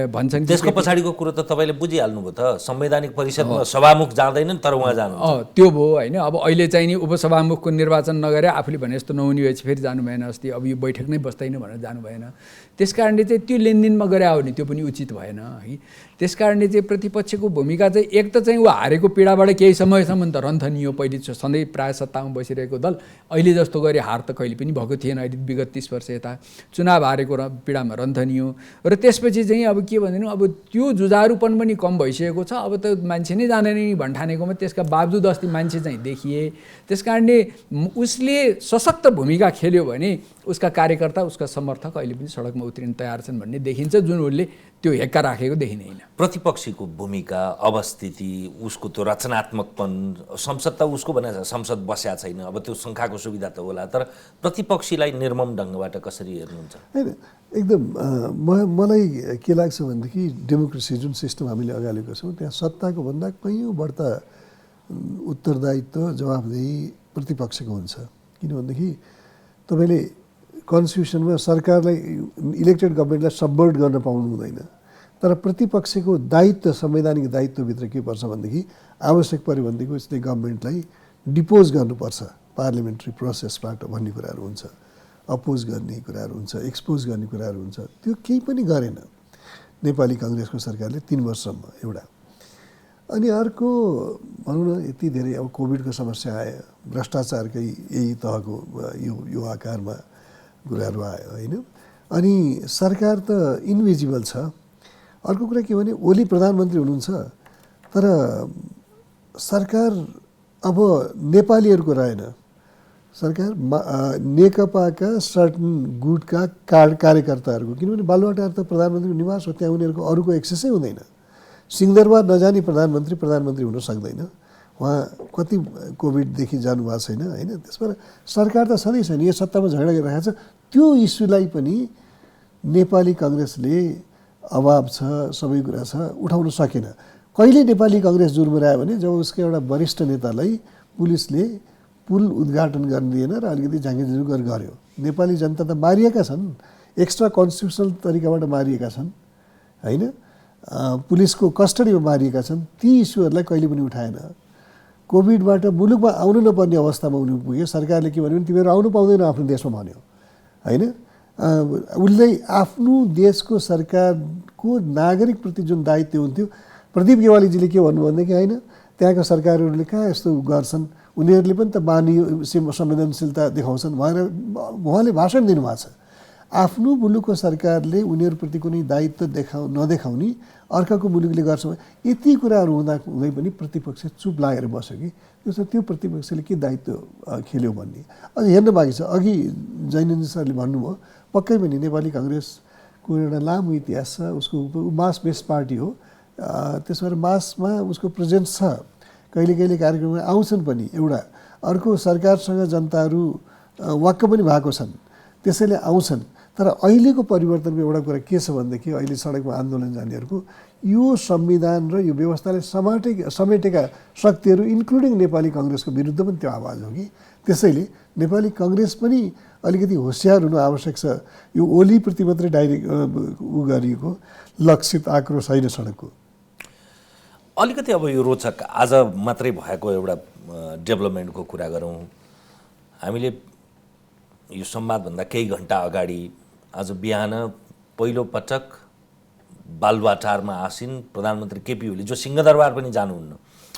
भन्छन्। त्यसको पछाडिको कुरो त तपाईँले बुझिहाल्नुभयो त, संवैधानिक परिषदमा सभामुख जाँदैनन् तर उहाँ जानु। त्यो भयो होइन। अब अहिले चाहिँ नि उपसभामुखको निर्वाचन नगरे आफूले भने जस्तो नहुने भएपछि फेरि जानु भएन, अस्ति अब यो बैठक नै बस्दैन भनेर जानु भएन। त्यस कारणले चाहिँ त्यो लेनदेनमा गरे हो नि, त्यो पनि उचित भएन है। त्यस कारणले चाहिँ प्रतिपक्षको भूमिका चाहिँ एक त चाहिँ ऊ हारेको पीडाबाट केही समयसम्म त रन्थनियो। पहिले सधैँ प्रायः सत्तामा बसिरहेको दल अहिले जस्तो गरी हार त कहिले पनि भएको थिएन। अहिले विगत 30 वर्ष यता चुनाव हारेको पीडामा रन्थनियो। र त्यसपछि चाहिँ अब के भनिदिनु, अब त्यो जुझारुपन पनि कम भइसकेको छ। अब त मान्छे नै जाने नि भन्ठानेकोमा त्यसका बावजुद अस्ति मान्छे चाहिँ देखिए। त्यस कारणले उसले सशक्त भूमिका खेल्यो भने उसका कार्यकर्ता, उसका समर्थक अहिले पनि सडकमा उत्रिन तयार छन् भन्ने देखिन्छ, जुन उसले त्यो हेक्का राखेको देखिँदैन। प्रतिपक्षीको भूमिका, अवस्थिति, उसको त्यो रचनात्मकपन, संसद त उसको भने संसद बस्या छैन, अब त्यो शङ्खाको सुविधा त होला, तर प्रतिपक्षीलाई निर्मम ढङ्गबाट कसरी हेर्नुहुन्छ? होइन, एकदम मलाई के लाग्छ भनेदेखि डेमोक्रेसी जुन सिस्टम हामीले अगालेको छौँ त्यहाँ सत्ताको भन्दा कैयौँ बढ्ता उत्तरदायित्व, जवाफदेही प्रतिपक्षको हुन्छ। किनभनेदेखि तपाईँले कन्स्टिट्युसनमा सरकारलाई, इलेक्टेड गभर्मेन्टलाई सबभर्ट गर्न पाउनु हुँदैन। तर प्रतिपक्षको दायित्व, संवैधानिक दायित्वभित्र के पर्छ भनेदेखि आवश्यक पऱ्यो भनेदेखि उसले गभर्मेन्टलाई डिपोज गर्नुपर्छ पार्लियामेन्ट्री प्रोसेसबाट भन्ने कुराहरू हुन्छ, अपोज गर्ने कुराहरू हुन्छ, एक्सपोज गर्ने कुराहरू हुन्छ। त्यो केही पनि गरेन नेपाली काङ्ग्रेसको सरकारले 3 वर्षसम्म एउटा। अनि अर्को भनौँ न, यति धेरै अब कोभिडको समस्या आयो, भ्रष्टाचारकै यही तहको यो आकारमा कुराहरू आयो होइन। अनि सरकार त इन्भिजिबल छ। अर्को कुरा के भने ओली प्रधानमन्त्री हुनुहुन्छ, तर सरकार अब नेपालीहरूको रहेन। सरकार नेकपाका सर्टन गुटका कार्यकर्ताहरूको, किनभने बालुवाटार त प्रधानमन्त्रीको निवास हो, त्यहाँ उनीहरूको अरूको एक्सेसै हुँदैन। सिंहदरबार नजानी प्रधानमन्त्री हुन सक्दैन। उहाँ कति कोभिडदेखि जानुभएको छैन होइन। त्यसबाट सरकार त सधैँ छैन, यो सत्तामा झगडा गरिरहेको छ। त्यो इस्युलाई पनि नेपाली काङ्ग्रेसले अभाव छ, सबै कुरा छ, उठाउन सकेन। कहिले नेपाली काङ्ग्रेस जुर्मुरायो भने जब उसको एउटा वरिष्ठ नेतालाई पुलिसले पुल उद्घाटन गर्न दिएन र अलिकति झाँगेझुँगर गर्यो। नेपाली जनता त मारिएका छन्, एक्स्ट्रा कन्स्टिट्युसनल तरिकाबाट मारिएका छन् होइन, पुलिसको कस्टडीमा मारिएका छन्। ती इस्युहरूलाई कहिले पनि उठाएन। कोभिडबाट मुलुकमा आउनु नपर्ने अवस्थामा उनी पुग्यो। सरकारले के भन्यो भने तिमीहरू आउनु पाउँदैन आफ्नो देशमा भन्यो होइन। उसले आफ्नो देशको सरकारको नागरिकप्रति जुन दायित्व हुन्थ्यो, प्रदीप गेवालीजीले के भन्नु भनेदेखि होइन, त्यहाँका सरकारहरूले कहाँ यस्तो गर्छन्, उनीहरूले पनि त मानवीय संवेदनशीलता देखाउँछन् भनेर उहाँले भाषण दिनुभएको छ। आफ्नो मुलुकको सरकारले उनीहरूप्रति कुनै दायित्व नदेखाउने अर्काको मुलुकले गर्छ भने यति कुराहरू हुँदै पनि प्रतिपक्ष चुप लागेर बस्यो कि त्यो प्रतिपक्षले के दायित्व खेल्यो भन्ने अझ हेर्न बाँकी छ। अघि जैनेन्द्र सरले भन्नुभयो, पक्कै पनि नेपाली काङ्ग्रेसको एउटा लामो इतिहास छ। उसको मास बेस्ड पार्टी हो, त्यसबाट मासमा उसको प्रेजेन्स छ। कहिले कहिले कार्यक्रममा आउँछन् पनि। एउटा अर्को सरकारसँग जनताहरू वाक्क पनि भएको छन्, त्यसैले आउँछन्। तर अहिलेको परिवर्तनको एउटा कुरा के छ भनेदेखि अहिले सडकमा आन्दोलन जानेहरूको यो संविधान र यो व्यवस्थाले समेटेका शक्तिहरू इन्क्लुडिङ नेपाली काङ्ग्रेसको विरुद्ध पनि त्यो आवाज हो कि। त्यसैले नेपाली काङ्ग्रेस पनि अलिकति होसियार हुनु आवश्यक छ। यो ओलीप्रति मात्रै डाइरेक्ट गरिएको लक्षित आक्रोश होइन सडकको। अलिकति अब यो रोचक आज मात्रै भएको एउटा डेभलपमेन्टको कुरा गरौँ। हामीले यो संवादभन्दा केही घन्टा अगाडि आज बिहान पहिलो पटक बालुवाटारमा आसीन प्रधानमन्त्री केपी ओली जो सिंहदरबार पनि जानुहुन्न,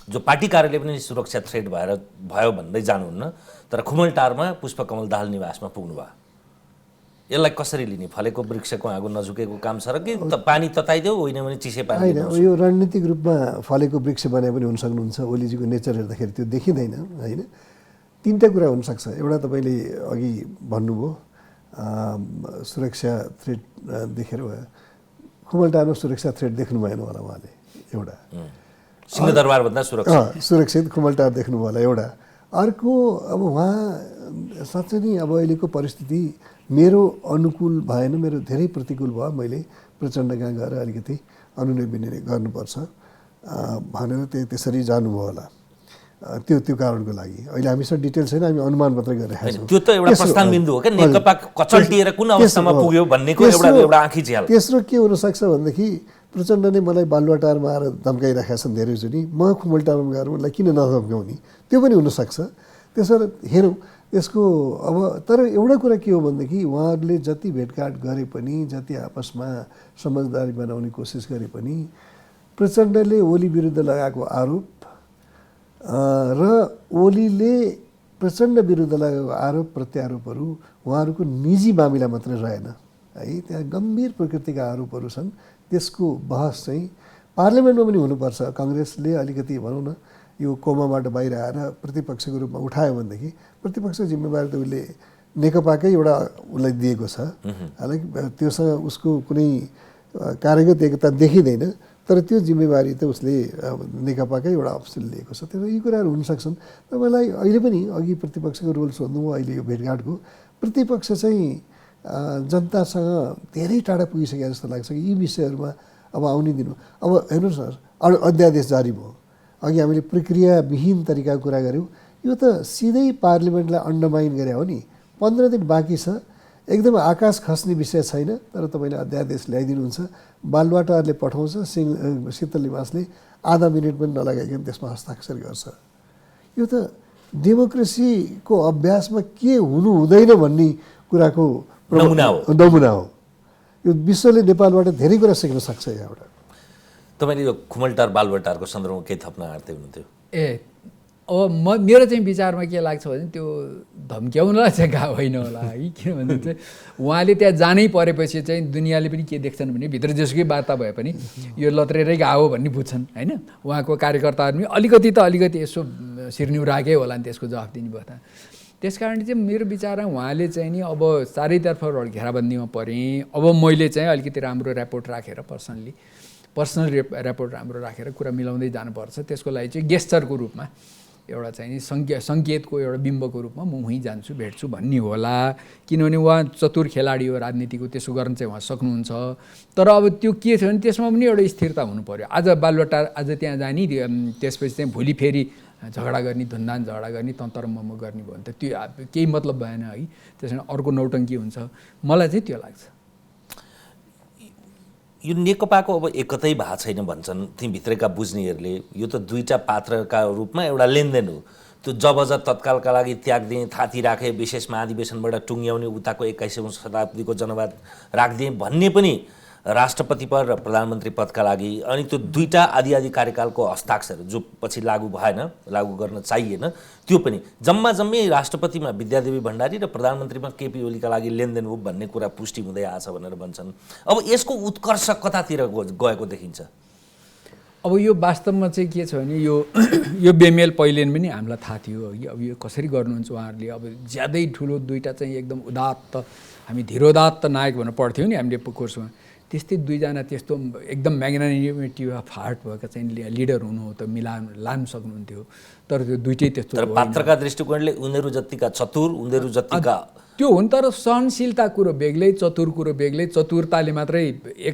जो पार्टी कार्यालय पनि सुरक्षा थ्रेट भयो भन्दै जानुहुन्न, तर खुमलटारमा पुष्पकमल दाहाल निवासमा पुग्नुभयो। यसलाई कसरी लिने? फलेको वृक्षको आगो नझुकेको काम छ र कि पानी तताइदेऊ, होइन भने चिसे पानी? होइन, यो रणनीतिक रूपमा फलेको वृक्ष बनाए पनि हुन सक्नुहुन्छ। ओलीजीको नेचर हेर्दाखेरि त्यो देखिँदैन होइन। तीनटा कुरा हुनसक्छ। एउटा तपाईँले अघि भन्नुभयो सुरक्षा थ्रेट देखेर भयो, खुमलटारमा सुरक्षा थ्रेट देख्नु भएन होला उहाँले, एउटा सिंहदरबारभन्दा सुरक्षित खुमलटार देख्नुभयो होला एउटा। अर्को अब उहाँ साँच्चै नै अब अहिलेको परिस्थिति मेरो अनुकूल भएन, मेरो धेरै प्रतिकूल भयो, मैले प्रचण्ड कहाँ गएर अलिकति अनुनय विनय गर्नुपर्छ भनेर त्यसरी जानुभयो होला। त्यो कारणको लागि अहिले हामीसँग डिटेल छैन, हामी अनुमान मात्रै गरिरहेका छौँ। त्यो त एउटा प्रस्थान बिन्दु हो क्या, नेकपा कचल्टिएर कुन अवस्थामा पुग्यो भन्नेको एउटा आँखी झ्याल। तेस्रो के हुनसक्छ भनेदेखि प्रचण्डले मलाई बालुवाटारमा आएर धम्काइरहेका छन् धेरैचोटि, म खुमलटारमा गएर उनलाई किन नधम्काउने, त्यो पनि हुनसक्छ। त्यसो हेरौँ यसको। अब तर एउटा कुरा के हो भनेदेखि उहाँहरूले जति भेटघाट गरे पनि, जति आपसमा समझदारी बनाउने कोसिस गरे पनि, प्रचण्डले ओली विरुद्ध लगाएको आरोप र ओलीले प्रचण्ड विरुद्ध लगाएको आरोप प्रत्यारोपहरू उहाँहरूको निजी मामिला मात्रै रहेन है, त्यहाँ गम्भीर प्रकृतिका आरोपहरू छन्। त्यसको बहस चाहिँ पार्लियामेन्टमा पनि हुनुपर्छ। काङ्ग्रेसले अलिकति भनौँ न यो कोमाबाट बाहिर आएर प्रतिपक्षको रूपमा उठायो भनेदेखि प्रतिपक्ष जिम्मेवारी त उसले नेकपाकै एउटा उसलाई दिएको छ। हालाकि त्योसँग उसको कुनै कार्यगत एकता देखिँदैन, तर त्यो जिम्मेवारी त उसले नेकपाकै एउटा अफिसले लिएको छ। त्यसो यी कुराहरू हुनसक्छन्। तपाईँलाई अहिले पनि अघि प्रतिपक्षको रोल सोध्नु अहिले यो भेटघाटको, प्रतिपक्ष चाहिँ जनतासँग धेरै टाढा पुगिसके जस्तो लाग्छ कि यी विषयहरूमा अब आउनै दिनु। अब हेर्नुहोस् न, अध्यादेश जारी भयो, अघि हामीले प्रक्रियाविहीन तरिकाको कुरा गऱ्यौँ, यो त सिधै पार्लिमेन्टलाई अन्डरमाइन गरे हो नि। 15 दिन बाँकी छ, एकदम आकाश खस्ने विषय छैन, तर तपाईँले अध्यादेश ल्याइदिनुहुन्छ, बालुवाटारले पठाउँछ, शीतल निवासले आधा मिनट पनि नलगाइकन त्यसमा हस्ताक्षर गर्छ। यो त डेमोक्रेसीको अभ्यासमा के हुनु हुँदैन भन्ने कुराको नमुना हो। यो विश्वले नेपालबाट धेरै कुरा सिक्न सक्छ यहाँबाट। तपाईँले यो खुमलटार बालुवाटारको सन्दर्भमा केही थप्न आँट्दै हुनुहुन्थ्यो? अब मेरो चाहिँ विचारमा के लाग्छ भने त्यो धम्क्याउनलाई चाहिँ गएको होइन होला है, किनभने चाहिँ उहाँले त्यहाँ जानै परेपछि चाहिँ दुनियाँले पनि के देख्छन् भने भित्र जेसुकै वार्ता भए पनि यो लत्रेरै गएको भन्ने बुझ्छन् होइन। उहाँको कार्यकर्ताहरू पनि अलिकति यसो सिर्निउ राखे होला नि त्यसको जवाफ दिने भयो त। त्यस कारणले चाहिँ मेरो विचारमा उहाँले चाहिँ नि अब चारैतर्फबाट घेराबन्दीमा परेँ, अब मैले चाहिँ अलिकति राम्रो रिपोर्ट राखेर पर्सनल रिपोर्ट राम्रो राखेर कुरा मिलाउँदै जानुपर्छ। त्यसको लागि चाहिँ गेस्चरको रूपमा एउटा चाहिँ सङ्केतको एउटा बिम्बको रूपमा म उहीँ जान्छु, भेट्छु भन्ने होला। किनभने उहाँ चतुर खेलाडी हो राजनीतिको, त्यसो गर्न चाहिँ उहाँ सक्नुहुन्छ। तर अब त्यो के छ भने त्यसमा पनि एउटा स्थिरता हुनु पऱ्यो। आज बालुवाटार आज त्यहाँ जाने, त्यसपछि चाहिँ भोलि फेरि झगडा गर्ने, धुनधान झगडा गर्ने, तन्तर मम्म गर्ने भयो भने त त्यो केही मतलब भएन है। त्यसमा अर्को नौटङ्की हुन्छ, मलाई चाहिँ त्यो लाग्छ। यो नेकपाको अब एकतै भएको छैन भन्छन् ती भित्रका बुझ्नेहरूले। यो त दुईटा पात्रका रूपमा एउटा लेनदेन हो। त्यो जबरजस्त तत्कालका लागि त्याग दिने, थाती राखे, विशेष महाधिवेशनबाट टुङ्ग्याउने, उताको 21औं शताब्दीको जनवाद राखिदिए भन्ने पनि राष्ट्रपति पद र प्रधानमन्त्री पदका लागि। अनि त्यो दुईटा आदि कार्यकालको हस्ताक्षर जो पछि लागू भएन, लागू गर्न चाहिएन, त्यो पनि जम्मै राष्ट्रपतिमा विद्यादेवी भण्डारी र प्रधानमन्त्रीमा केपी ओलीका लागि लेनदेन हो भन्ने कुरा पुष्टि हुँदै आछ भनेर भन्छन्। अब यसको उत्कर्ष कतातिर गएको देखिन्छ? अब यो वास्तवमा चाहिँ के छ भने यो बेमेल पहिले पनि हामीलाई थाहा थियो कि अब यो कसरी गर्नुहुन्छ उहाँहरूले। अब ज्यादै ठुलो दुईटा चाहिँ एकदम उदात्त, हामी धीरोदात्त नायक भनेर पढ्थ्यौँ नि हामीले कोर्समा, त्यस्तै दुईजना त्यस्तो एकदम म्याग्नानिमिटी अफ हार्ट भएका चाहिँ लिडर हुनु हो त लान सक्नुहुन्थ्यो। तर त्यो दुइटै त्यस्तो तर पात्रका दृष्टिकोणले उनीहरू जतिका चतुर, उनीहरू जतिका त्यो हुन्, तर सहनशीलता कुरो बेग्लै, चतुर कुरो बेग्लै। चतुरताले मात्रै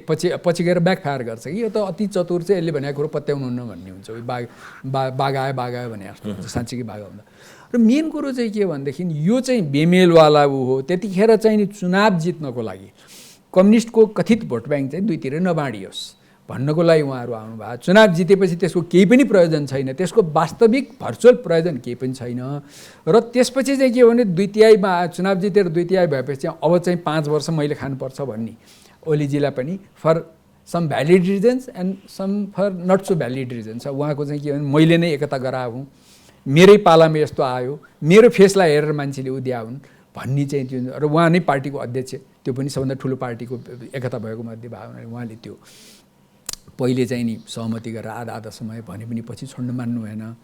पछि गएर ब्याकफायर गर्छ कि यो त अति चतुर चाहिँ यसले भनेको कुरो पत्याउनुहुन्न भन्ने हुन्छ। बाघ आयो भने जस्तो हुन्छ, साँच्चीकै बाघ हुँदा। र मेन कुरो चाहिँ के भनेदेखि यो चाहिँ बेमेलवाला ऊ हो। त्यतिखेर चाहिँ नि चुनाव जित्नको लागि कम्युनिस्टको कथित भोट ब्याङ्क चाहिँ दुईतिर नबाँडियोस् भन्नको लागि उहाँहरू आउनुभयो। चुनाव जितेपछि त्यसको केही पनि प्रयोजन छैन, त्यसको वास्तविक भर्चुअल प्रयोजन केही पनि छैन। र त्यसपछि चाहिँ के हो भने 2/3 चुनाव जितेर 2/3 भएपछि चाहिँ अब चाहिँ 5 वर्ष मैले खानुपर्छ भन्ने ओलीजीलाई पनि for some valid reasons and some for not so valid reasons. उहाँको चाहिँ के भने मैले नै एकता गराउँ, मेरै पालामा यस्तो आयो, मेरो फेसलाई हेरेर मान्छेले उद्या हुन् भन्ने चाहिँ त्यो। र उहाँ नै पार्टीको अध्यक्ष, त्यो पनि सबभन्दा ठुलो पार्टीको एकता भएको मध्ये भयो भने उहाँले त्यो पहिले चाहिँ नि सहमति गरेर आधा समय भने पनि पछि छोड्नु मान्नु भएन।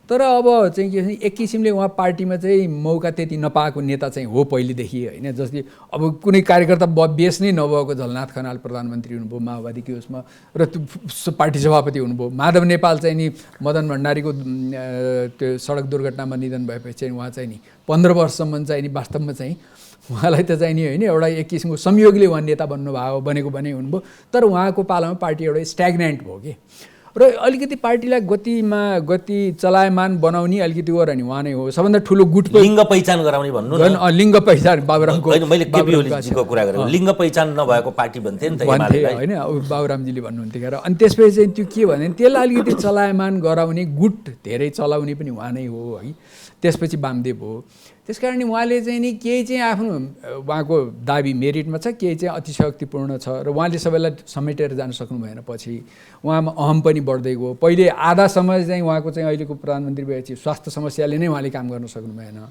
तर अब चाहिँ के भने एक किसिमले उहाँ पार्टीमा चाहिँ मौका त्यति नपाएको नेता चाहिँ हो पहिलेदेखि होइन। जस्तै अब कुनै कार्यकर्ता बेस नै नभएको झलनाथ खनाल प्रधानमन्त्री हुनुभयो माओवादीको उसमा, र त्यो पार्टी सभापति हुनुभयो। माधव नेपाल चाहिँ नि मदन भण्डारीको त्यो सडक दुर्घटनामा निधन भएपछि चाहिँ उहाँ चाहिँ नि 15 वर्षसम्म चाहिँ नि वास्तवमा चाहिँ उहाँलाई त चाहिँ नि होइन एउटा एक किसिमको संयोगले उहाँ नेता बनेको हुनुभयो। तर उहाँको पालामा पार्टी एउटा स्ट्याग्नेन्ट भयो कि, र अलिकति पार्टीलाई गति चलायमान बनाउने अलिकति हो र नि उहाँ नै हो सबभन्दा ठुलो गुट। लिङ्ग पहिचान गराउने भन्नु न, लिङ्ग पहिचान बाबुरामको होइन, मैले केपी ओलीजीको कुरा गरेको लिङ्ग पहिचान नभएको पार्टी भन्थे नि त एमालेलाई होइन, बाबुरामजीले भन्नुहुन्थ्यो क्या। अनि त्यसपछि चाहिँ त्यो के भने त्यसलाई अलिकति चलायमान गराउने गुट धेरै चलाउने पनि उहाँ नै हो है। त्यसपछि वामदेव हो। त्यस कारण उहाँले चाहिँ नि केही चाहिँ आफ्नो उहाँको दाबी मेरिटमा छ, केही चाहिँ अतिशयोक्तिपूर्ण छ, र उहाँले सबैलाई समेटेर जान सक्नु भएन। पछि उहाँमा अहम पनि बढ्दै गयो। पहिले आधा समय चाहिँ उहाँको चाहिँ अहिलेको प्रधानमन्त्री भएपछि स्वास्थ्य समस्याले नै उहाँले काम गर्न सक्नु भएन।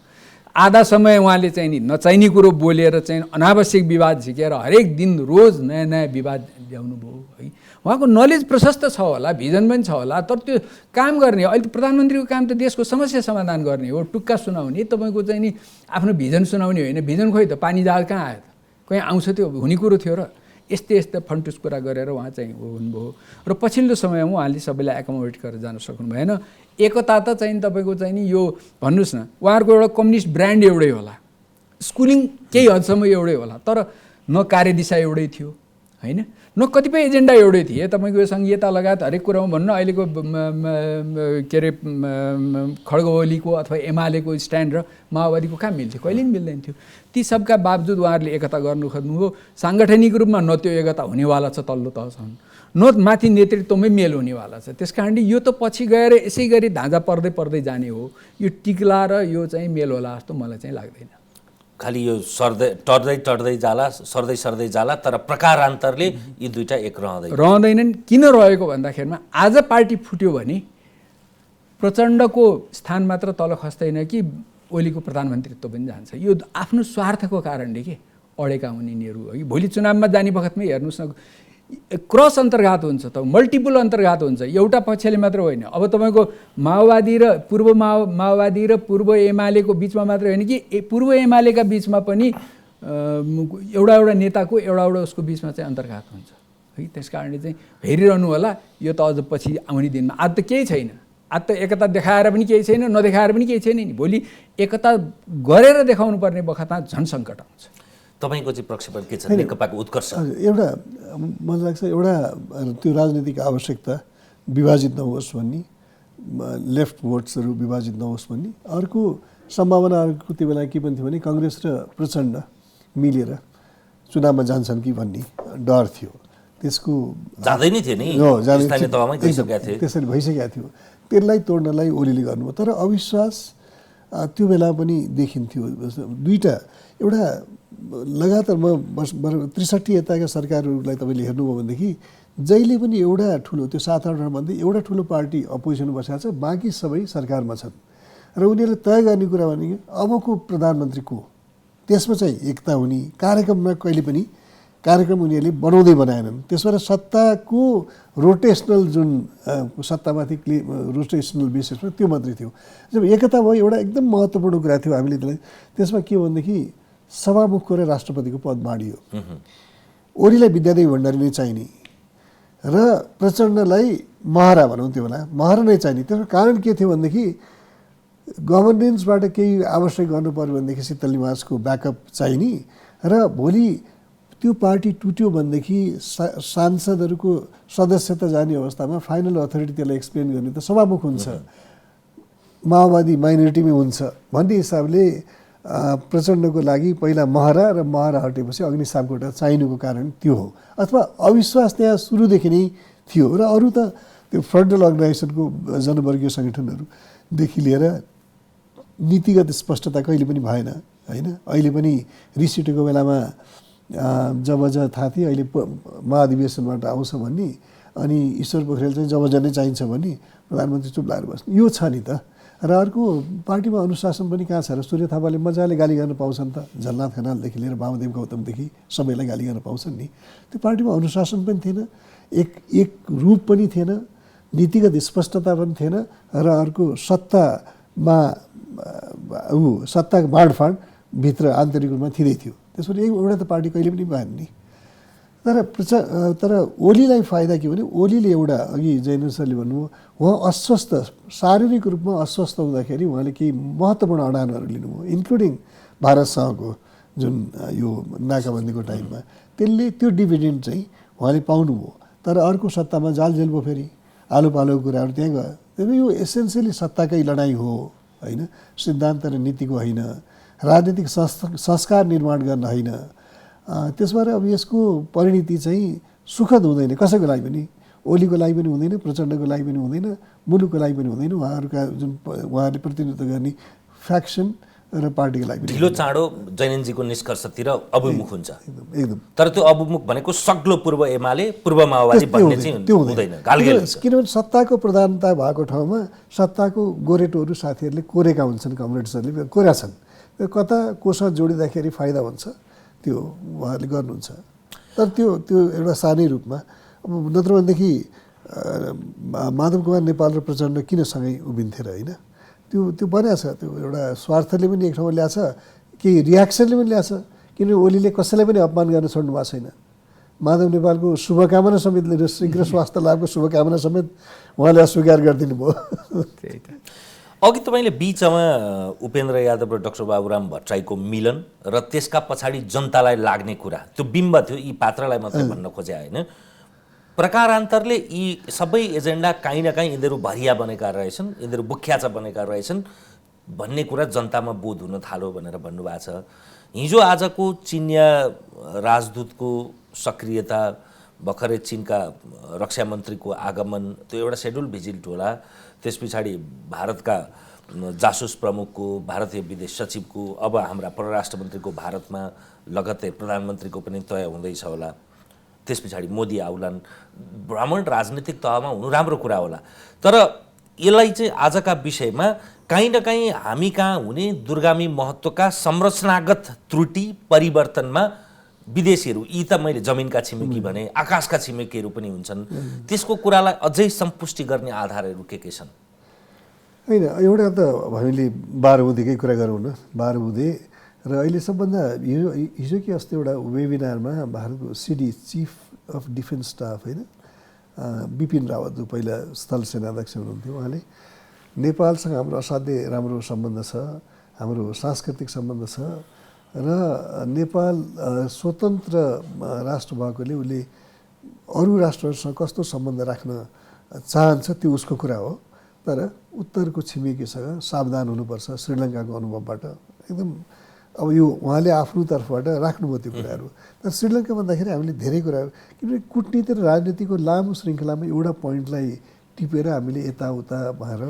आधा समय उहाँले चाहिँ नि नचाहिने कुरो बोलेर चाहिँ अनावश्यक विवाद झिकेर हरेक दिन रोज नयाँ नयाँ विवाद ल्याउनु भयो है। उहाँको नलेज प्रशस्त छ होला, भिजन पनि छ होला, तर त्यो काम गर्ने अहिले प्रधानमन्त्रीको काम त देशको समस्या समाधान गर्ने हो, टुक्का सुनाउने, तपाईँको चाहिँ नि आफ्नो भिजन सुनाउने होइन। भिजन खोइ त पानी जहाज कहाँ आयो त, कहीँ आउँछ त्यो हुने कुरो थियो र यस्तै फन्टुस कुरा गरेर उहाँ चाहिँ हुनुभयो। र पछिल्लो समयमा उहाँले सबैलाई एकोमोडेट गरेर जान सक्नु भएन। एकता त चाहिँ तपाईँको चाहिँ नि यो भन्नुहोस् न उहाँहरूको एउटा कम्युनिस्ट ब्रान्ड एउटै होला, स्कुलिङ केही हदसम्म एउटै होला, तर न कार्यदिशा एउटै थियो होइन, न कतिपय एजेन्डा एउटै थिए। तपाईँको यो सङ्घीयता लगायत हरेक कुरामा भन्नु अहिलेको के अरे खड्ग ओलीको अथवा एमालेको स्ट्यान्ड र माओवादीको कहाँ मिल्थ्यो, कहिले पनि मिल्दैन थियो। ती सबका बावजुद उहाँहरूले एकता गर्नु खोज्नुभयो। साङ्गठनिक रूपमा न त्यो एकता हुनेवाला छ तल्लो तहसम्म, न माथि नेतृत्वमै मेल हुनेवाला छ। त्यस कारणले यो त पछि गएर यसै गरी धाँजा पर्दै जाने हो। यो टिक्ला र यो चाहिँ मेल होला जस्तो मलाई चाहिँ लाग्दैन। खालि यो टर्दै सर्दै जाला, तर प्रकारान्तरले यी दुईटा एक रहँदैनन्। किन रहेको भन्दाखेरिमा आज पार्टी फुट्यो भने प्रचण्डको स्थान मात्र तल खस्दैन कि ओलीको प्रधानमन्त्रीत्व पनि जान्छ। यो आफ्नो स्वार्थको कारणले के अडेका हुन् यिनीहरू है। भोलि चुनावमा जाने बखतमै हेर्नुहोस् न क्रस अन्तर्घात हुन्छ, त मल्टिपल अन्तर्घात हुन्छ, एउटा पक्षले मात्र होइन। अब तपाईँको माओवादी र पूर्व एमालेको बिचमा मात्र होइन कि पूर्व एमालेका बिचमा पनि एउटा नेताको एउटा उसको बिचमा चाहिँ अन्तर्घात हुन्छ है। त्यस कारणले चाहिँ हेरिरहनु होला। यो त अझ पछि आउने दिनमा आज त केही छैन, आज त एकता देखाएर पनि केही छैन, नदेखाएर पनि केही छैन नि। भोलि एकता गरेर देखाउनु पर्ने बखतमा झन् सङ्कट आउँछ। तपाईँको चाहिँ प्रक्षेपण के छ नेकपाको उत्कर्ष? एउटा मलाई लाग्छ एउटा त्यो राजनीतिक आवश्यकता विभाजित नहोस् भन्ने, लेफ्ट भोट्सहरू विभाजित नहोस् भन्ने। अर्को सम्भावना अर्को त्यो बेला के पनि थियो भने कङ्ग्रेस र प्रचण्ड मिलेर चुनावमा जान्छन् कि भन्ने डर थियो। त्यसको जाँदै नै थियो नि, त्यसरी भइसकेको थियो। त्यसलाई तोड्नलाई ओलीले गर्नुभयो। तर अविश्वास त्यो बेला पनि देखिन्थ्यो। दुईवटा एउटा लगातार 63 यताका सरकारहरूलाई तपाईँले हेर्नुभयो भनेदेखि जहिले पनि एउटा ठुलो त्यो 7-8 मध्ये एउटा ठुलो पार्टी अपोजिसन बसेको छ, बाँकी सबै सरकारमा छन्। र उनीहरूले तय गर्ने कुरा भनेको अबको प्रधानमन्त्री को, त्यसमा चाहिँ एकता हुने कार्यक्रममा कहिले पनि कार्यक्रम उनीहरूले बनाएनन्। त्यसबाट सत्ताको रोटेसनल जुन सत्तामाथि रोटेसनल बेसिसमा त्यो मात्रै थियो। जब एकता भयो एउटा एकदम महत्त्वपूर्ण कुरा थियो हामीले त्यसलाई। त्यसमा के भनेदेखि सभामुखको र राष्ट्रपतिको पद बाँडियो। ओलीलाई विद्यादेवी भण्डारी नै चाहिने र प्रचण्डलाई महारा भनौँ त्यो बेला महारा नै चाहिने। त्यसको कारण के थियो भनेदेखि गभर्नेन्सबाट केही आवश्यक गर्नु पर्यो भनेदेखि शीतल निवासको ब्याकअप चाहिने र भोलि त्यो पार्टी टुट्यो भनेदेखि सांसदहरूको सदस्यता जाने अवस्थामा फाइनल अथोरिटी त्यसलाई एक्सप्लेन गर्ने त सभामुख हुन्छ, माओवादी माइनोरिटीमै हुन्छ भन्ने हिसाबले प्रचण्डको लागि पहिला महरा र महरा हटेपछि अग्नि सापकोटा चाहिनुको कारण त्यो हो, अथवा अविश्वास त्यहाँ सुरुदेखि नै थियो। र अरू त त्यो फ्रन्टल अर्गनाइजेसनको जनवर्गीय सङ्गठनहरूदेखि लिएर नीतिगत स्पष्टता कहिले पनि भएन होइन। अहिले पनि रिस उठेको बेलामा जब थाहा थियो अहिले महाधिवेशनबाट आउँछ भन्ने, अनि ईश्वर पोखरेल चाहिँ जब नै चाहिन्छ भन्ने, प्रधानमन्त्री चुप लागेर बस्ने, यो छ नि त। र अर्को पार्टीमा अनुशासन पनि कहाँ छ र? सूर्य थापाले मजाले गाली गर्न पाउँछन् त, झलनाथ खनालदेखि लिएर वामदेव गौतमदेखि सबैलाई गाली गर्न पाउँछन् नि। त्यो पार्टीमा अनुशासन पनि थिएन, एक रूप पनि थिएन, नीतिगत स्पष्टता पनि थिएन, र अर्को सत्तामा सत्ताको बाँडफाँड भित्र आन्तरिक रूपमा थिँदै थियो। त्यसपछि एउटा त पार्टी कहिले पनि भएन नि। तर ओलीलाई फाइदा के भने ओलीले एउटा अघि जयेन्द्र सरले भन्नुभयो, उहाँ अस्वस्थ, शारीरिक रूपमा अस्वस्थ हुँदाखेरि उहाँले केही महत्त्वपूर्ण अडानहरू लिनुभयो, इन्क्लुडिङ भारतसँगको जुन यो नाकाबन्दीको टाइममा, त्यसले त्यो डिभिडेन्ड चाहिँ उहाँले पाउनुभयो। तर अर्को सत्तामा जालजेल भयो, फेरि आलो पालोको कुराहरू त्यहाँ गयो। त्यही यो एसेन्सियली सत्ताकै लडाइँ हो होइन, सिद्धान्त र नीतिको होइन, राजनीतिक संस्कार निर्माण गर्न होइन। त्यसबाट अब यसको परिणति चाहिँ सुखद हुँदैन कसैको लागि पनि, ओलीको लागि पनि हुँदैन, प्रचण्डको लागि पनि हुँदैन, मुलुकको लागि पनि हुँदैन, उहाँहरूका जुन उहाँहरूले प्रतिनिधित्व गर्ने फ्याक्सन र पार्टीको लागि पनि। ढिलो चाँडो जैनजीको निष्कर्षतिर अभिमुख हुन्छ एकदम। तर त्यो अभिमुख भनेको सक्लो पूर्व एमाले पूर्व माओवादी भन्ने चाहिँ हुँदैन। किनभने सत्ताको प्रधानता भएको ठाउँमा सत्ताको गोरेटोहरू साथीहरूले कोरेका हुन्छन्, कमरेड्सहरूले कोरेका छन्, कता कोसँग जोडिँदाखेरि फाइदा हुन्छ त्यो उहाँहरूले गर्नुहुन्छ। तर त्यो एउटा सानै रूपमा, अब नत्र भनेदेखि माधव कुमार नेपाल र प्रचण्ड किन सँगै उभिन्थे र होइन, त्यो बनाएको छ। त्यो एउटा स्वार्थले पनि एक ठाउँमा ल्याएको छ, केही रियाक्सनले पनि ल्याएको छ। किनभने ओलीले कसैलाई पनि अपमान गर्न छोड्नु भएको छैन। माधव नेपालको शुभकामना समेत, शीघ्र स्वास्थ्य लाभको शुभकामना समेत उहाँले अस्वीकार गरिदिनु भयो। त्यही त। अघि तपाईँले बिचमा उपेन्द्र यादव र डाक्टर बाबुराम भट्टराईको मिलन र त्यसका पछाडि जनतालाई लाग्ने कुरा, त्यो बिम्ब थियो, यी पात्रलाई मात्रै भन्न खोजे होइन। प्रकारान्तरले यी सबै एजेन्डा काहीँ न काहीँ यिनीहरू भरिया बनेका रहेछन्, यिनीहरू बुख्याचा बनेका रहेछन् भन्ने कुरा जनतामा बोध हुन थाल्यो भनेर भन्नुभएको छ। हिजो आजको चिनिया राजदूतको सक्रियता, भर्खरै चिनका रक्षा मन्त्रीको आगमन, त्यो एउटा सेड्युल भिजिट होला, त्यस पछाडि भारतका जासुस प्रमुखको, भारतीय विदेश सचिवको, अब हाम्रा परराष्ट्र मन्त्रीको भारतमा, लगत्तै प्रधानमन्त्रीको पनि तय हुँदैछ होला, त्यस पछाडि मोदी आउलान्। भ्रमण राजनीतिक तहमा हुनु राम्रो कुरा होला, तर यसलाई चाहिँ आजका विषयमा काहीँ न काहीँ हामी कहाँ हुने दूरगामी महत्त्वका संरचनागत त्रुटि परिवर्तनमा विदेशीहरू, यी त मैले जमिनका छिमेकी भने, आकाशका छिमेकीहरू पनि हुन्छन्, त्यसको कुरालाई अझै सम्पुष्टि गर्ने आधारहरू के छन्? होइन, एउटा त हामीले 12 बुँदेकै कुरा गरौँ न। 12 बुँदे र अहिले सबभन्दा हिजो कि अस्ति एउटा वेबिनारमा भारतको CD chief of defence staff होइन बिपिन रावत, जो पहिला स्थल सेनाध्यक्ष हुनुहुन्थ्यो, उहाँले नेपालसँग हाम्रो असाध्यै राम्रो सम्बन्ध छ, हाम्रो सांस्कृतिक सम्बन्ध छ, र नेपाल स्वतन्त्र राष्ट्र भएकोले उसले अरू राष्ट्रहरूसँग कस्तो सम्बन्ध राख्न चाहन्छ त्यो उसको कुरा हो। तर उत्तरको छिमेकीसँग सावधान हुनुपर्छ, श्रीलङ्काको अनुभवबाट एकदम। अब यो उहाँले आफ्नो तर्फबाट राख्नुभयो त्यो कुराहरू। तर श्रीलङ्का भन्दाखेरि हामीले धेरै कुराहरू, किनभने कुटनीति र राजनीतिको लामो श्रृङ्खलामा एउटा पोइन्टलाई टिपेर हामीले यताउता भएर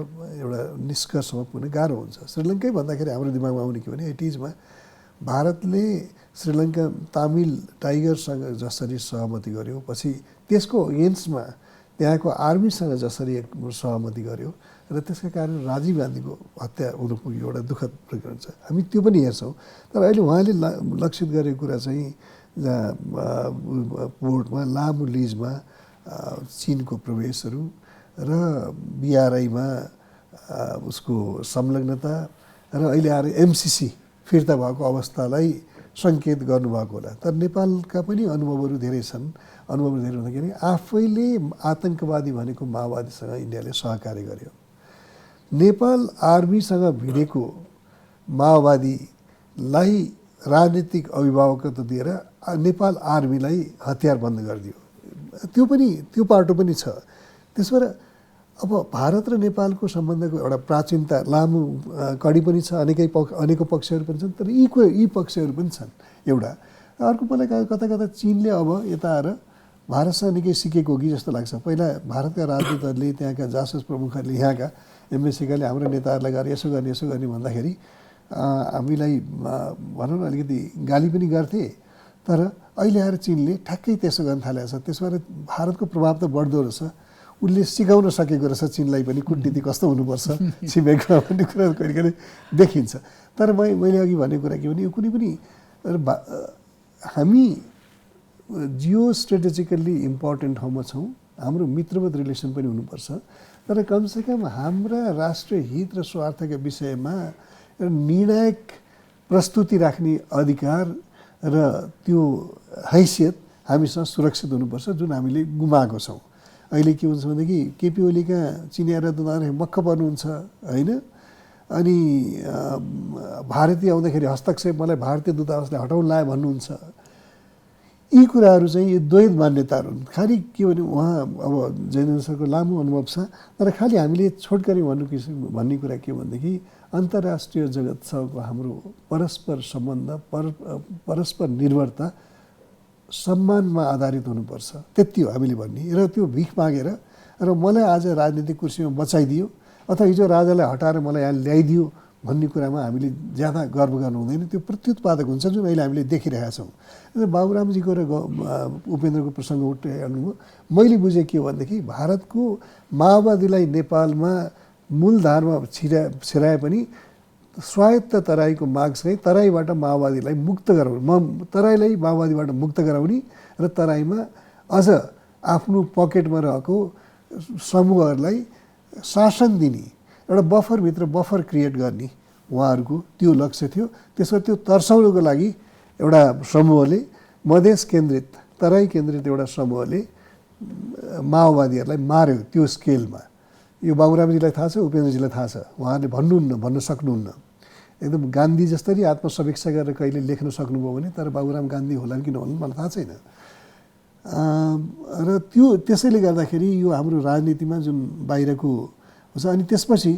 एउटा निष्कर्षमा पुग्न गाह्रो हुन्छ। श्रीलङ्कै भन्दाखेरि हाम्रो दिमागमा आउने के भने 80sमा भारतले श्रीलङ्का तामिल टाइगरसँग जसरी सहमति गर्यो, पछि त्यसको अगेन्स्टमा त्यहाँको आर्मीसँग जसरी सहमति गर्यो, र त्यसका कारण राजीव गान्धीको हत्या हुन पुग्यो, एउटा दुःखद प्रकरण छ, हामी त्यो पनि हेर्छौँ। तर अहिले उहाँले लक्षित गरेको कुरा चाहिँ पोर्टमा लामो लिजमा चिनको प्रवेशहरू र बिआरआईमा उसको संलग्नता र अहिले आएर एमसिसी फिर्ता भएको अवस्थालाई सङ्केत गर्नुभएको होला। तर नेपालका पनि अनुभवहरू धेरै छन्। अनुभवहरू धेरै हुँदाखेरि आफैले आतङ्कवादी भनेको माओवादीसँग इन्डियाले सहकार्य गर्यो। नेपाल आर्मीसँग भिडेको माओवादीलाई राजनीतिक अभिभावकत्व दिएर नेपाल आर्मीलाई हतियार बन्द गरिदियो। त्यो पाटो पनि छ। त्यसबाट अब भारत र नेपालको सम्बन्धको एउटा प्राचीनता लामो कडी पनि छ, अनेकौँ पक्षहरू पनि छन्, तर यी पक्षहरू पनि छन् एउटा। अर्को मलाई कता कता चीनले अब यता आएर भारतसँग निकै सिकेको हो कि जस्तो लाग्छ। पहिला भारतका राजदूतहरूले, त्यहाँका जासुस प्रमुखहरूले, यहाँका एमबेसीकाले हाम्रो नेताहरूलाई गएर यसो गर्ने भन्दाखेरि हामीलाई भनौँ न अलिकति गाली पनि गर्थे। तर अहिले आएर चीनले ठ्याक्कै त्यसो गर्न थालेको छ। त्यसबाट भारतको प्रभाव त बढ्दो रहेछ। उसले सिकाउन सकेको रहेछ चीनलाई पनि कुटनीति कस्तो हुनुपर्छ छिमेकमा भन्ने कुरा कहिले कहिले देखिन्छ। तर मैले अघि भनेको कुरा के भने यो कुनै पनि हामी जियो स्ट्रेटेजिकली इम्पोर्टेन्ट ठाउँमा छौँ, हाम्रो मित्रवत रिलेसन पनि हुनुपर्छ। तर कमसेकम हाम्रा राष्ट्रिय हित र स्वार्थका विषयमा निर्णायक प्रस्तुति राख्ने अधिकार र त्यो हैसियत हामीसँग सुरक्षित हुनुपर्छ, जुन हामीले गुमाएको छौँ। अहिले के हुन्छ भनेदेखि केपी ओलीका चिनिया राजदूतहरू मक्ख पर्नुहुन्छ होइन, अनि भारतीय आउँदाखेरि हस्तक्षेप मलाई भारतीय दूतावासले हटाउन लायो भन्नुहुन्छ। यी कुराहरू चाहिँ यो द्वैत मान्यताहरू हुन्। खालि के भने उहाँ अब जयेन्द्र सरको लामो अनुभव छ, तर खालि हामीले छोटकरी भन्ने कुरा के भनेदेखि अन्तर्राष्ट्रिय जगतसँगको हाम्रो परस्पर सम्बन्ध, परस्पर निर्भरता सम्मानमा आधारित हुनुपर्छ, त्यति हो हामीले भन्ने। र त्यो भिख मागेर र मलाई आज राजनीतिक कुर्सीमा बचाइदियो अथवा हिजो राजालाई हटाएर मलाई यहाँ ल्याइदियो भन्ने कुरामा हामीले ज्यादा गर्व गर्नु हुँदैन। त्यो प्रत्युत्पादक हुन्छ, जुन अहिले हामीले देखिरहेका छौँ। बाबुरामजीको र उपेन्द्रको प्रसङ्ग उठाउनुभयो। मैले बुझेँ के भनेदेखि भारतको माओवादीलाई नेपालमा मूलधारमा छिराए पनि स्वायत्त तराईको मागसँगै तराईबाट माओवादीलाई मुक्त गराउने, तराईलाई माओवादीबाट मुक्त गराउने र तराईमा अझ आफ्नो पकेटमा रहेको समूहहरूलाई शासन दिने एउटा बफरभित्र बफर क्रिएट गर्ने उहाँहरूको त्यो लक्ष्य थियो। त्यसमा त्यो तर्साउनको लागि एउटा समूहले, मधेस केन्द्रित तराई केन्द्रित एउटा समूहले माओवादीहरूलाई मार्यो त्यो स्केलमा। यो बाबुरामजीलाई थाहा छ, उपेन्द्रजीलाई थाहा छ, उहाँहरूले भन्न सक्नुहुन्न। एकदम गान्धी जस्तरी आत्मसमीक्षा गरेर कहिले लेख्न सक्नुभयो भने, तर बाबुराम गान्धी होलान् कि नहोलान् मलाई थाहा छैन। र त्यसैले गर्दाखेरि यो हाम्रो राजनीतिमा जुन बाहिरको हुन्छ, अनि त्यसपछि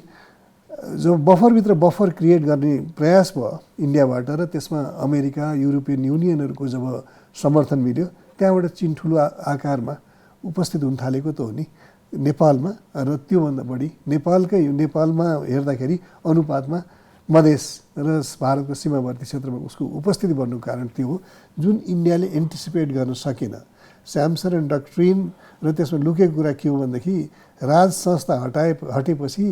जो बफरभित्र बफर क्रिएट गर्ने प्रयास भयो इन्डियाबाट र त्यसमा अमेरिका, युरोपियन युनियनहरूको जब समर्थन मिल्यो, त्यहाँबाट चीन ठुलो आकारमा उपस्थित हुन थालेको त हो नि नेपालमा। र त्योभन्दा बढी नेपालमा हेर्दाखेरि अनुपातमा मधेस र भारतको सीमावर्ती क्षेत्रमा उसको उपस्थिति बढ्नुको कारण त्यो हो, जुन इन्डियाले एन्टिसिपेट गर्न सकेन। स्यामसन डक्ट्रिन र त्यसमा लुकेको कुरा के हो भनेदेखि राज संस्था हटेपछि,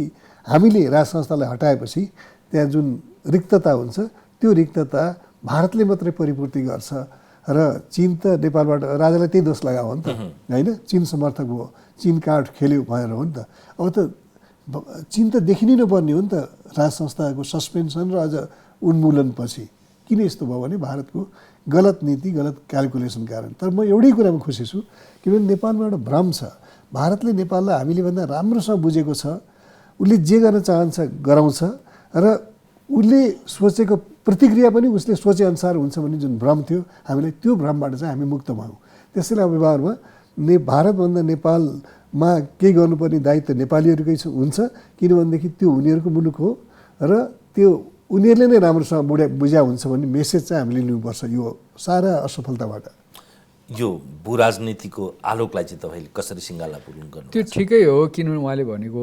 हामीले राज संस्थालाई हटाएपछि त्यहाँ जुन रिक्तता हुन्छ, त्यो रिक्तता भारतले मात्रै परिपूर्ति गर्छ। र चीन त नेपालबाट राजालाई त्यही दोष लगायो नि त होइन, चीन समर्थक भयो, चीन कार्ड खेल्यो भनेर हो नि त। अब त चीन त देखिनै नपर्ने हो नि त राज संस्थाको सस्पेन्सन र अझ उन्मूलनपछि। किन यस्तो भयो भने भारतको गलत नीति, गलत क्यालकुलेसन कारण। तर म एउटै कुरामा खुसी छु, किनभने नेपालमा एउटा भ्रम छ। भारतले नेपाललाई हामीले भन्दा राम्रोसँग बुझेको छ, उसले जे गर्न चाहन्छ गराउँछ र उसले सोचेको प्रतिक्रिया पनि उसले सोचेअनुसार हुन्छ भन्ने जुन भ्रम थियो, हामीलाई त्यो भ्रमबाट चाहिँ हामी मुक्त भयौँ। त्यसैले अब व्यवहारमा भारतभन्दा नेपालमा केही गर्नुपर्ने दायित्व नेपालीहरूकै हुन्छ, किनभनेदेखि त्यो उनीहरूको मुलुक हो र त्यो उनीहरूले नै राम्रोसँग बुझ्या हुन्छ भन्ने मेसेज चाहिँ हामीले लिनुपर्छ यो सारा असफलताबाट। यो भूराजनीतिको आलोकलाई चाहिँ तपाईँले कसरी सिङ्गाला पुर्नु गर्नु? त्यो ठिकै हो, किनभने उहाँले भनेको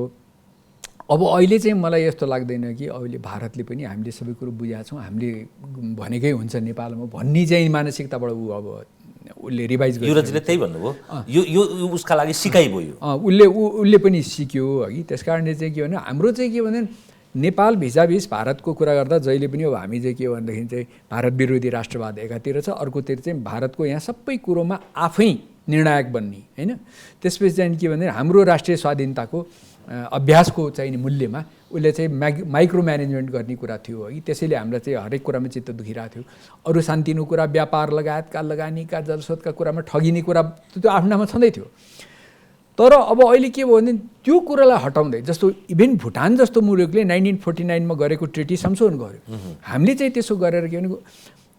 अब अहिले चाहिँ मलाई यस्तो लाग्दैन कि अहिले भारतले पनि हामीले सबै कुरो बुझाएको छौँ, हामीले भनेकै हुन्छ नेपालमा भन्ने चाहिँ मानसिकताबाट ऊ अब उसले रिभाइज गर्यो। युवराजले त्यही भन्नुभयो, यो उसका लागि सिकाइ भयो। उसले पनि सिक्यो है। त्यस कारणले चाहिँ के भने हाम्रो चाहिँ के भने नेपाल भिजाभिज भारतको कुरा गर्दा जहिले पनि अब हामी चाहिँ के भनेदेखि चाहिँ भारत विरोधी राष्ट्रवाद एकातिर छ, अर्कोतिर चाहिँ भारतको यहाँ सबै कुरोमा आफै निर्णायक बन्ने होइन। त्यसपछि चाहिँ के भने हाम्रो राष्ट्रिय स्वाधीनताको अभ्यासको चाहिँ मूल्यमा उसले चाहिँ माइक्रो म्यानेजमेन्ट गर्ने कुरा थियो है। त्यसैले हामीलाई चाहिँ हरेक कुरामा चित्त दुखिरहेको थियो। अरू शान्तिको कुरा, व्यापार लगायतका लगानीका, जलस्रोतका कुरामा ठगिने कुरा त्यो आफ्नो ठाउँमा छँदै थियो। तर अब अहिले के भयो भने त्यो कुरालाई हटाउँदै, जस्तो इभेन भुटान जस्तो मुलुकले 1949 मा गरेको ट्रिटी संशोधन गर्यो, हामीले चाहिँ त्यसो गरेर के भने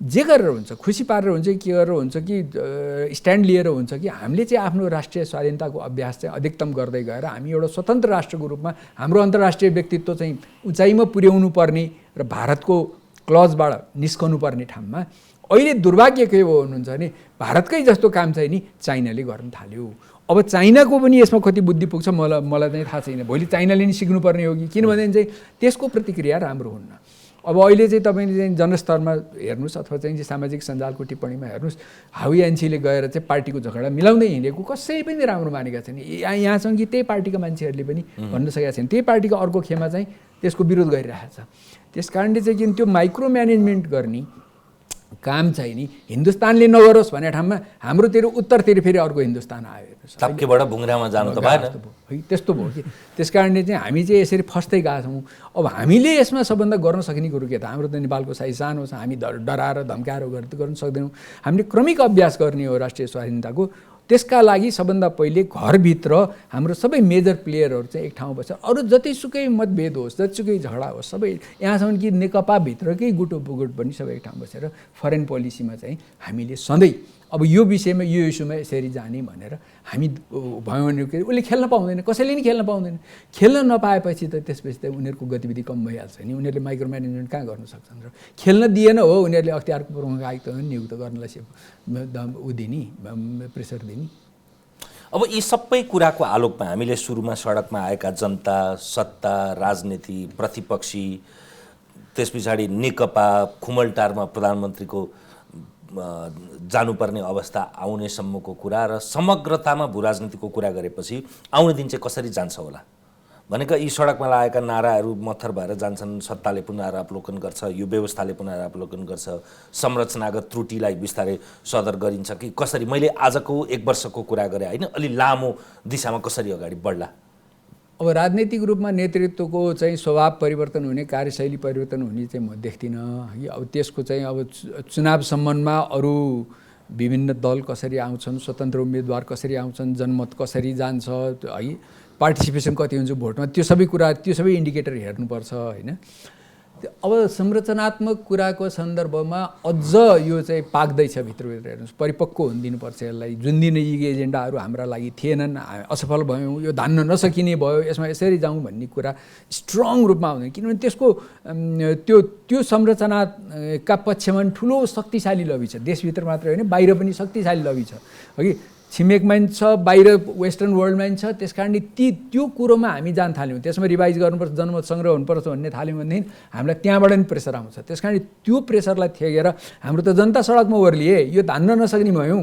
जे गरेर हुन्छ, खुसी पारेर हुन्छ कि के गरेर हुन्छ कि स्ट्यान्ड लिएर हुन्छ कि हामीले चाहिँ आफ्नो राष्ट्रिय स्वाधीनताको अभ्यास चाहिँ अधिकतम गर्दै गएर हामी एउटा स्वतन्त्र राष्ट्रको रूपमा हाम्रो अन्तर्राष्ट्रिय व्यक्तित्व चाहिँ उचाइमा पुर्याउनु पर्ने र भारतको क्लजबाट निस्कनु पर्ने ठाउँमा अहिले दुर्भाग्य के हो हुनुहुन्छ भने भारतकै जस्तो काम चाहिँ नि चाइनाले गर्न थाल्यो। अब चाइनाको पनि यसमा कति बुद्धि पुग्छ मलाई चाहिँ थाहा छैन। भोलि चाइनाले नि सिक्नुपर्ने हो कि, किनभने चाहिँ त्यसको प्रतिक्रिया राम्रो हुन्न। अब अहिले चाहिँ तपाईँले चाहिँ जनस्तरमा हेर्नुहोस् अथवा चाहिँ सामाजिक सञ्जालको टिप्पणीमा हेर्नुहोस्, हावी एनसीले गएर चाहिँ पार्टीको झगडा मिलाउँदै हिँडेको कसै पनि राम्रो मानेका छैन। यहाँसँग कि त्यही पार्टीका मान्छेहरूले पनि भन्न सकेका छैन, त्यही पार्टीको अर्को खेमा चाहिँ त्यसको विरोध गरिरहेको छ। त्यस कारणले चाहिँ किन त्यो माइक्रो म्यानेजमेन्ट गर्ने काम चाहिँ नि हिन्दुस्तानले नगरोस् भन्ने ठाउँमा हाम्रोतिर उत्तरतिर फेरि अर्को हिन्दुस्तान आयो, टक्केबाट भुङ्ग्रामा जानु त भएन है, त्यस्तो भयो कि। त्यस कारणले चाहिँ हामी चाहिँ यसरी फस्दै गएका छौँ। अब हामीले यसमा सबभन्दा गर्न सक्ने कुरो के त, हाम्रो त नेपालको साइज सानो छ, हामी डराएर धम्काएर गर्न सक्दैनौँ। हामीले क्रमिक अभ्यास गर्ने हो राष्ट्रिय स्वाधीनताको। त्यसका लागि सबभन्दा पहिले घरभित्र हाम्रो सबै मेजर प्लेयरहरू चाहिँ एक ठाउँ बसेर अरू जतिसुकै मतभेद होस्, जतिसुकै झगडा होस्, सबै यहाँसम्म कि नेकपाभित्रकै गुटो पुगुट पनि सबै एक ठाउँ बसेर फरेन पोलिसीमा चाहिँ हामीले सधैँ अब यो विषयमा यो इस्युमा यसरी जाने भनेर हामी भयो भने उसले खेल्न पाउँदैन, कसैले नि खेल्न पाउँदैन। खेल्न नपाएपछि त त्यसपछि त उनीहरूको गतिविधि कम भइहाल्छ नि। उनीहरूले माइक्रो म्यानेजमेन्ट कहाँ गर्न सक्छन् र खेल्न दिएन हो उनीहरूले अख्तियारको प्रमुख आयुक्त नियुक्त गर्नलाई दिने प्रेसर दिने। अब यी सबै कुराको आलोकमा हामीले सुरुमा सडकमा आएका जनता, सत्ता, राजनीति, प्रतिपक्षी, त्यस पछाडि नेकपा, खुमलटारमा प्रधानमन्त्रीको जानुपर्ने अवस्था आउनेसम्मको कुरा र समग्रतामा भू राजनीतिको कुरा गरेपछि आउने दिन चाहिँ कसरी जान्छ होला भनेका यी सडकमा लागेका नाराहरू मत्थर भएर जान्छन्। सत्ताले पुनरावलोकन गर्छ, यो व्यवस्थाले पुनरावलोकन गर्छ, संरचनागत त्रुटिलाई बिस्तारै सदर गरिन्छ कि कसरी? मैले आजको 1 वर्षको कुरा गरेँ होइन, अलि लामो दिशामा कसरी अगाडि बढ्ला? अब राजनीतिक रूपमा नेतृत्वको चाहिँ स्वभाव परिवर्तन हुने, कार्यशैली परिवर्तन हुने चाहिँ म देख्दिनँ है। अब त्यसको चाहिँ अब चुनाव सम्बन्धमा अरू विभिन्न दल कसरी आउँछन्, स्वतन्त्र उम्मेदवार कसरी आउँछन्, जनमत कसरी जान्छ है, पार्टिसिपेसन कति हुन्छ भोटमा, त्यो सबै कुरा, त्यो सबै इन्डिकेटर हेर्नुपर्छ होइन। अब संरचनात्मक कुराको सन्दर्भमा अझ यो चाहिँ पाक्दैछ भित्रभित्र हेर्नुहोस्, परिपक्व हुन दिनुपर्छ यसलाई। जुन दिन यी एजेन्डाहरू हाम्रा लागि थिएनन्, असफल भयौँ, यो धान्न नसकिने भयो, यसमा यसरी जाउँ भन्ने कुरा स्ट्रङ रूपमा आउँदैन, किनभने त्यसको त्यो संरचनाका पक्षमा ठुलो शक्तिशाली लबी छ। देशभित्र मात्र होइन, बाहिर पनि शक्तिशाली लबी छ कि छिमेकमा पनि छ, बाहिर वेस्टर्न वर्ल्डमा पनि छ। त्यस कारणले त्यो कुरोमा हामी जान थाल्यौँ, त्यसमा रिभाइज गर्नुपर्छ, जनमत सङ्ग्रह हुनुपर्छ भन्ने थाल्यौँ भनेदेखि हामीलाई त्यहाँबाट पनि प्रेसर आउँछ। त्यस कारण त्यो प्रेसरलाई थेगेर हाम्रो त जनता सडकमा ओर्लिए, यो धान्न नसक्ने भयौँ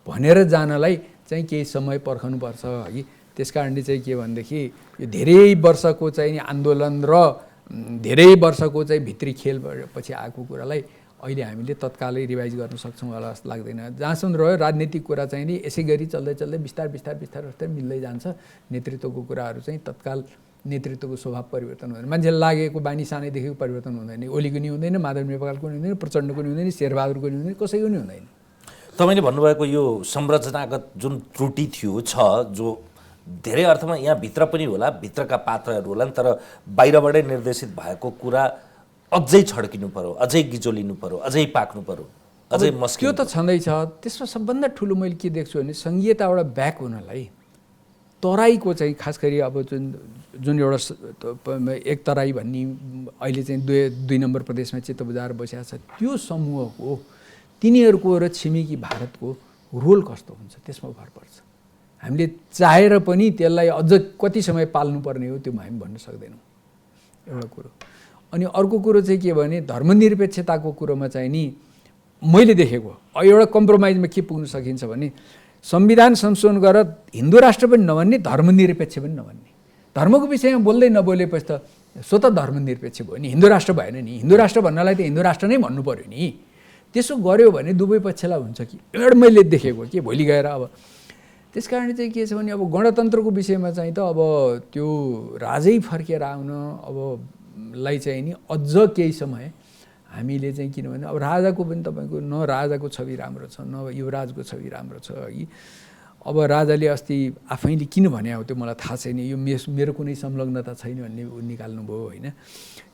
भनेर जानलाई चाहिँ केही समय पर्खनुपर्छ है। त्यस कारणले चाहिँ के भनेदेखि यो धेरै वर्षको चाहिँ आन्दोलन र धेरै वर्षको चाहिँ भित्री खेल पछि आएको कुरालाई अहिले हामीले तत्कालै रिभाइज गर्न सक्छौँ होला जस्तो लाग्दैन। जहाँसम्म रह्यो राजनीतिक कुरा चाहिँ नि यसै गरी चल्दै चल्दै बिस्तार मिल्दै जान्छ। नेतृत्वको कुराहरू चाहिँ तत्काल नेतृत्वको स्वभाव परिवर्तन हुँदैन, मान्छेलाई लागेको बानी सानैदेखिको परिवर्तन हुँदैन। ओलीको नि हुँदैन, माधव नेपालको नि हुँदैन, प्रचण्डको नि हुँदैन, शेरबहादुरको नि हुँदैन, कसैको नि हुँदैन। तपाईँले भन्नुभएको यो संरचनागत जुन त्रुटि थियो छ, जो धेरै अर्थमा यहाँ भित्र पनि होला, भित्रका पात्रहरू होलान्, तर बाहिरबाटै निर्देशित भएको कुरा अझै छड्किनु पर्यो, अझै गिजोलिनु पर्यो, अझै पाक्नु पर्यो, अझै मस्किनु। त्यो त छँदैछ। त्यसमा सबभन्दा ठुलो मैले के देख्छु भने सङ्घीयताबाट ब्याक हुनलाई तराईको चाहिँ खास गरी अब जुन एउटा एक तराई भन्ने अहिले चाहिँ 2 नम्बर प्रदेशमा चित्त बुझाएर बसिएको छ, त्यो समूहको तिनीहरूको र छिमेकी भारतको रोल कस्तो हुन्छ त्यसमा भर पर्छ। हामीले चाहेर पनि त्यसलाई अझ कति समय पाल्नुपर्ने हो त्यो हामी भन्न सक्दैनौँ, एउटा कुरो। अनि अर्को कुरो चाहिँ के भने धर्मनिरपेक्षताको कुरोमा चाहिँ नि मैले देखेको एउटा कम्प्रोमाइजमा के पुग्न सकिन्छ भने संविधान संशोधन गरेर हिन्दू राष्ट्र पनि नभन्ने, धर्मनिरपेक्ष पनि नभन्ने। धर्मको विषयमा बोल्दै नबोलेपछि त स्वतः धर्मनिरपेक्ष भयो नि, हिन्दू राष्ट्र भएन नि। हिन्दू राष्ट्र भन्नलाई त हिन्दू राष्ट्र नै भन्नु पऱ्यो नि। त्यसो गर्यो भने दुवै पक्षलाई हुन्छ कि एउटा मैले देखेको कि भोलि गएर अब त्यस कारणले चाहिँ के छ भने अब गणतन्त्रको विषयमा चाहिँ त अब त्यो राजै फर्केर आउन अब लाई चाहिँ नि अझ केही समय हामीले चाहिँ, किनभने अब राजाको पनि तपाईँको न राजाको छवि राम्रो छ, न युवराजको छवि राम्रो छ है। अब राजाले अस्ति आफैले किन भने हो त्यो मलाई थाहा छैन, यो मेरो कुनै संलग्नता छैन भन्ने निकाल्नुभयो होइन।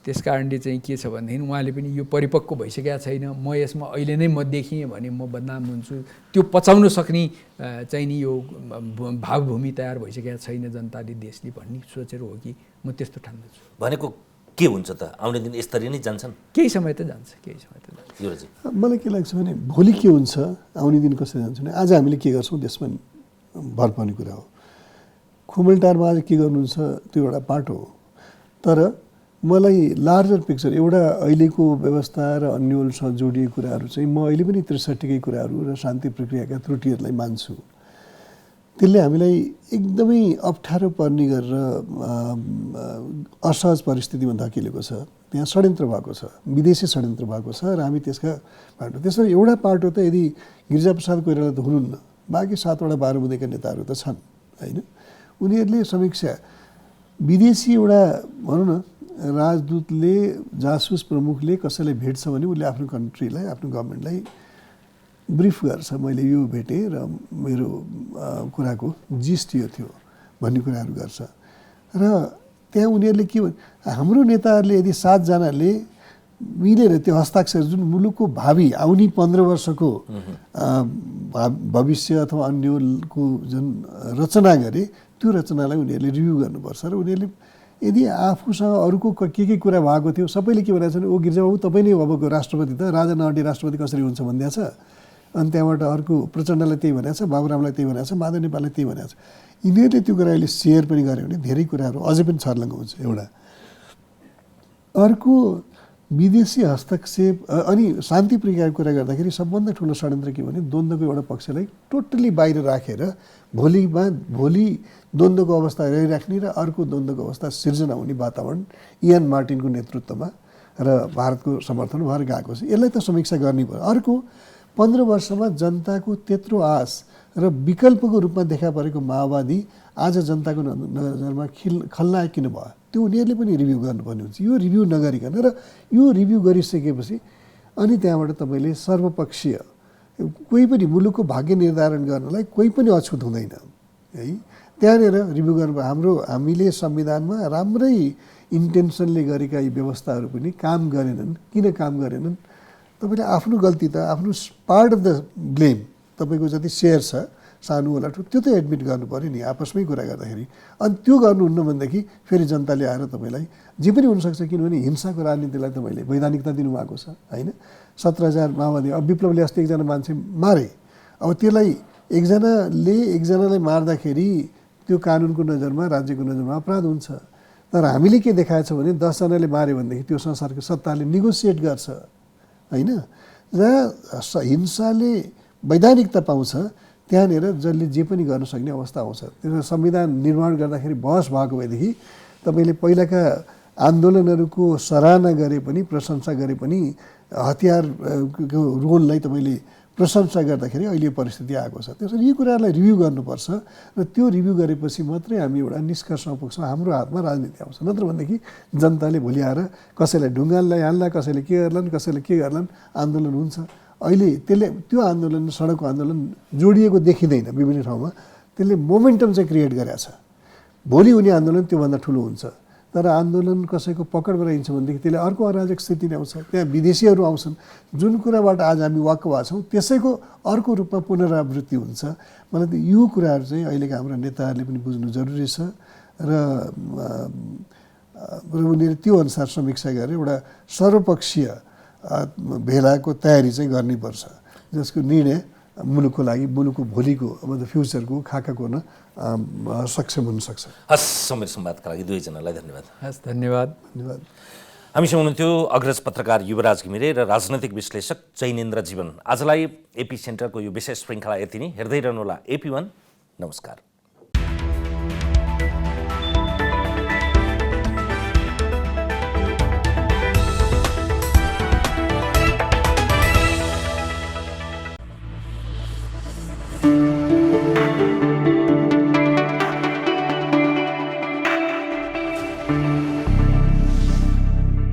त्यस कारणले चाहिँ के छ भनेदेखि उहाँले पनि यो परिपक्व भइसकेका छैन, म यसमा अहिले नै म देखिएँ भने म बदनाम हुन्छु, त्यो पचाउन सक्ने चाहिँ नि यो भावभूमि तयार भइसकेका छैन जनताले देशले भन्ने सोचेर हो कि म त्यस्तो ठान्दछु। भनेको के हुन्छ त आउने दिन यसरी नै जान्छन्? केही समय त जान्छ, केही समय त जान्छ। मलाई के लाग्छ भने भोलि के हुन्छ, आउने दिन कसरी जान्छ भने आज हामीले के गर्छौँ त्यसमा भर पर्ने कुरा हो। खुमलटारमा आज के गर्नुहुन्छ त्यो एउटा पार्ट हो, तर मलाई लार्जर पिक्चर एउटा अहिलेको व्यवस्था र अन्यलसँग जोडिएको कुराहरू चाहिँ म अहिले पनि ६३कै कुराहरू र शान्ति प्रक्रियाका त्रुटिहरूलाई मान्छु। त्यसले हामीलाई एकदमै अप्ठ्यारो पर्ने गरेर असहज परिस्थितिमा धकेलेको छ। त्यहाँ षड्यन्त्र भएको छ, विदेशी षड्यन्त्र भएको छ र हामी त्यसका पार्ट हो। त्यसरी एउटा पार्ट हो त यदि गिरिजाप्रसाद कोइराला त हुनुहुन्न, बाँकी 7वटा 12 बुँदेका नेताहरू त छन् होइन। उनीहरूले समीक्षा विदेशी एउटा भनौँ न राजदूतले जासुस प्रमुखले कसैलाई भेट्छ भने उसले आफ्नो कन्ट्रीलाई आफ्नो गभर्मेन्टलाई ब्रिफ गर्छ, मैले यो भेटेँ र मेरो कुराको जिस्ट यो थियो भन्ने कुराहरू गर्छ। र त्यहाँ उनीहरूले के भन् हाम्रो नेताहरूले यदि 7 जनाले मिलेर त्यो हस्ताक्षर जुन मुलुकको भावी आउने 15 वर्षको भविष्य अथवा अन्यको जुन रचना गरे त्यो रचनालाई उनीहरूले रिभ्यू गर्नुपर्छ। र उनीहरूले यदि आफूसँग अरूको के कुरा भएको थियो सबैले के भनेको छ भने ओ गिरिजाबाबु तपाईँ नै अबको राष्ट्रपति त, राजा नहटी राष्ट्रपति कसरी हुन्छ भनिदिएको छ। अनि त्यहाँबाट अर्को प्रचण्डलाई त्यही भनेको छ, बाबुरामलाई त्यही भनेको छ, माधव नेपाललाई त्यही भनेको छ। यिनीहरूले त्यो कुरा अहिले सेयर पनि गर्यो भने धेरै कुराहरू अझै पनि छर्लङ्ग हुन्छ। एउटा अर्को विदेशी हस्तक्षेप अनि शान्ति प्रक्रियाको कुरा गर्दाखेरि सबभन्दा ठुलो षड्यन्त्र के भने द्वन्द्वको एउटा पक्षलाई टोटल्ली बाहिर राखेर भोलि द्वन्द्वको अवस्था रहिराख्ने र अर्को द्वन्द्वको अवस्था सिर्जना हुने वातावरण इयान मार्टिनको नेतृत्वमा र भारतको समर्थन भएर गएको छ। यसलाई त समीक्षा गर्नै पर्यो। अर्को 15 वर्षमा जनताको त्यत्रो आश र विकल्पको रूपमा देखा परेको माओवादी आज जनताको नजरमा खलनायक किन भयो त्यो उनीहरूले पनि रिभ्यू गर्नुपर्ने हुन्छ। यो रिभ्यू नगरिकन र यो रिभ्यू गरिसकेपछि अनि त्यहाँबाट तपाईँले सर्वपक्षीय कोही पनि मुलुकको भाग्य निर्धारण गर्नलाई कोही पनि अछुत हुँदैन है। त्यहाँनिर रिभ्यू गर्नु हामीले संविधानमा राम्रै इन्टेन्सनले गरेका यी व्यवस्थाहरू पनि काम गरेनन्। किन काम गरेनन्? तपाईँले आफ्नो गल्ती त आफ्नो पार्ट अफ द ब्लेम तपाईँको जति सेयर छ सानो होला त्यो त एडमिट गर्नु पऱ्यो नि आपसमै कुरा गर्दाखेरि। अनि त्यो गर्नुहुन्न भनेदेखि फेरि जनताले आएर तपाईँलाई जे पनि हुनसक्छ, किनभने हिंसाको राजनीतिलाई तपाईँले वैधानिकता दिनुभएको छ होइन। 17,000 माओवादी अब विप्लवले अस्ति एकजना मान्छे मारे, अब त्यसलाई एकजनालाई मार्दाखेरि त्यो कानुनको नजरमा राज्यको नजरमा अपराध हुन्छ। तर हामीले के देखाएको छ भने 10 जनाले मार्यो भनेदेखि त्यो संसारको सत्ताले निगोसिएट गर्छ होइन। जहाँ हिंसाले वैधानिकता पाउँछ त्यहाँनिर जसले जे पनि गर्न सक्ने अवस्था आउँछ। त्यसमा संविधान निर्माण गर्दाखेरि बहस भएको भएदेखि तपाईँले पहिलाका आन्दोलनहरूको सराहना गरे पनि प्रशंसा गरे पनि हतियारको रोललाई तपाईँले प्रशंसा गर्दाखेरि अहिले परिस्थिति आएको छ। त्यसरी यी कुराहरूलाई रिभ्यू गर्नुपर्छ र त्यो रिभ्यू गरेपछि मात्रै हामी एउटा निष्कर्षमा पुग्छौँ। हाम्रो हातमा राजनीति आउँछ, नत्र भनेदेखि जनताले भोलि आएर कसैलाई ढुङ्गाललाई हाल्ला, कसैले के गर्लान्, कसैले के गर्लान्, आन्दोलन हुन्छ। अहिले त्यसले त्यो आन्दोलन सडकको आन्दोलन जोडिएको देखिँदैन विभिन्न ठाउँमा, त्यसले मोमेन्टम चाहिँ क्रिएट गरेको छ। भोलि हुने आन्दोलन त्योभन्दा ठुलो हुन्छ। तर आन्दोलन कसैको पकडमा रहन्छ भनेदेखि त्यसले अर्को अराजक स्थिति ल्याउँछ, त्यहाँ विदेशीहरू आउँछन्। जुन कुराबाट आज हामी वाक्क भएको छौँ त्यसैको अर्को रूपमा पुनरावृत्ति हुन्छ। मलाई त यो कुराहरू चाहिँ अहिलेका हाम्रा नेताहरूले पनि बुझ्नु जरुरी छ र उनीहरूले त्यो अनुसार समीक्षा गरेर एउटा सर्वपक्षीय भेलाको तयारी चाहिँ गर्नुपर्छ, जसको निर्णय मुलुकको लागि, मुलुकको भोलिको अब द फ्युचरको खाका गर्न सक्षम हुनसक्छ। हस्, समीर संवादका लागि दुवैजनालाई धन्यवाद। हस्, धन्यवाद। धन्यवाद। हामीसँग हुनुहुन्थ्यो अग्रज पत्रकार युवराज घिमिरे र राजनैतिक विश्लेषक जैनेन्द्र जीवन। आजलाई एपी सेन्टरको यो विशेष श्रृङ्खला यति नै। हेर्दै रहनुहोला AP1। नमस्कार।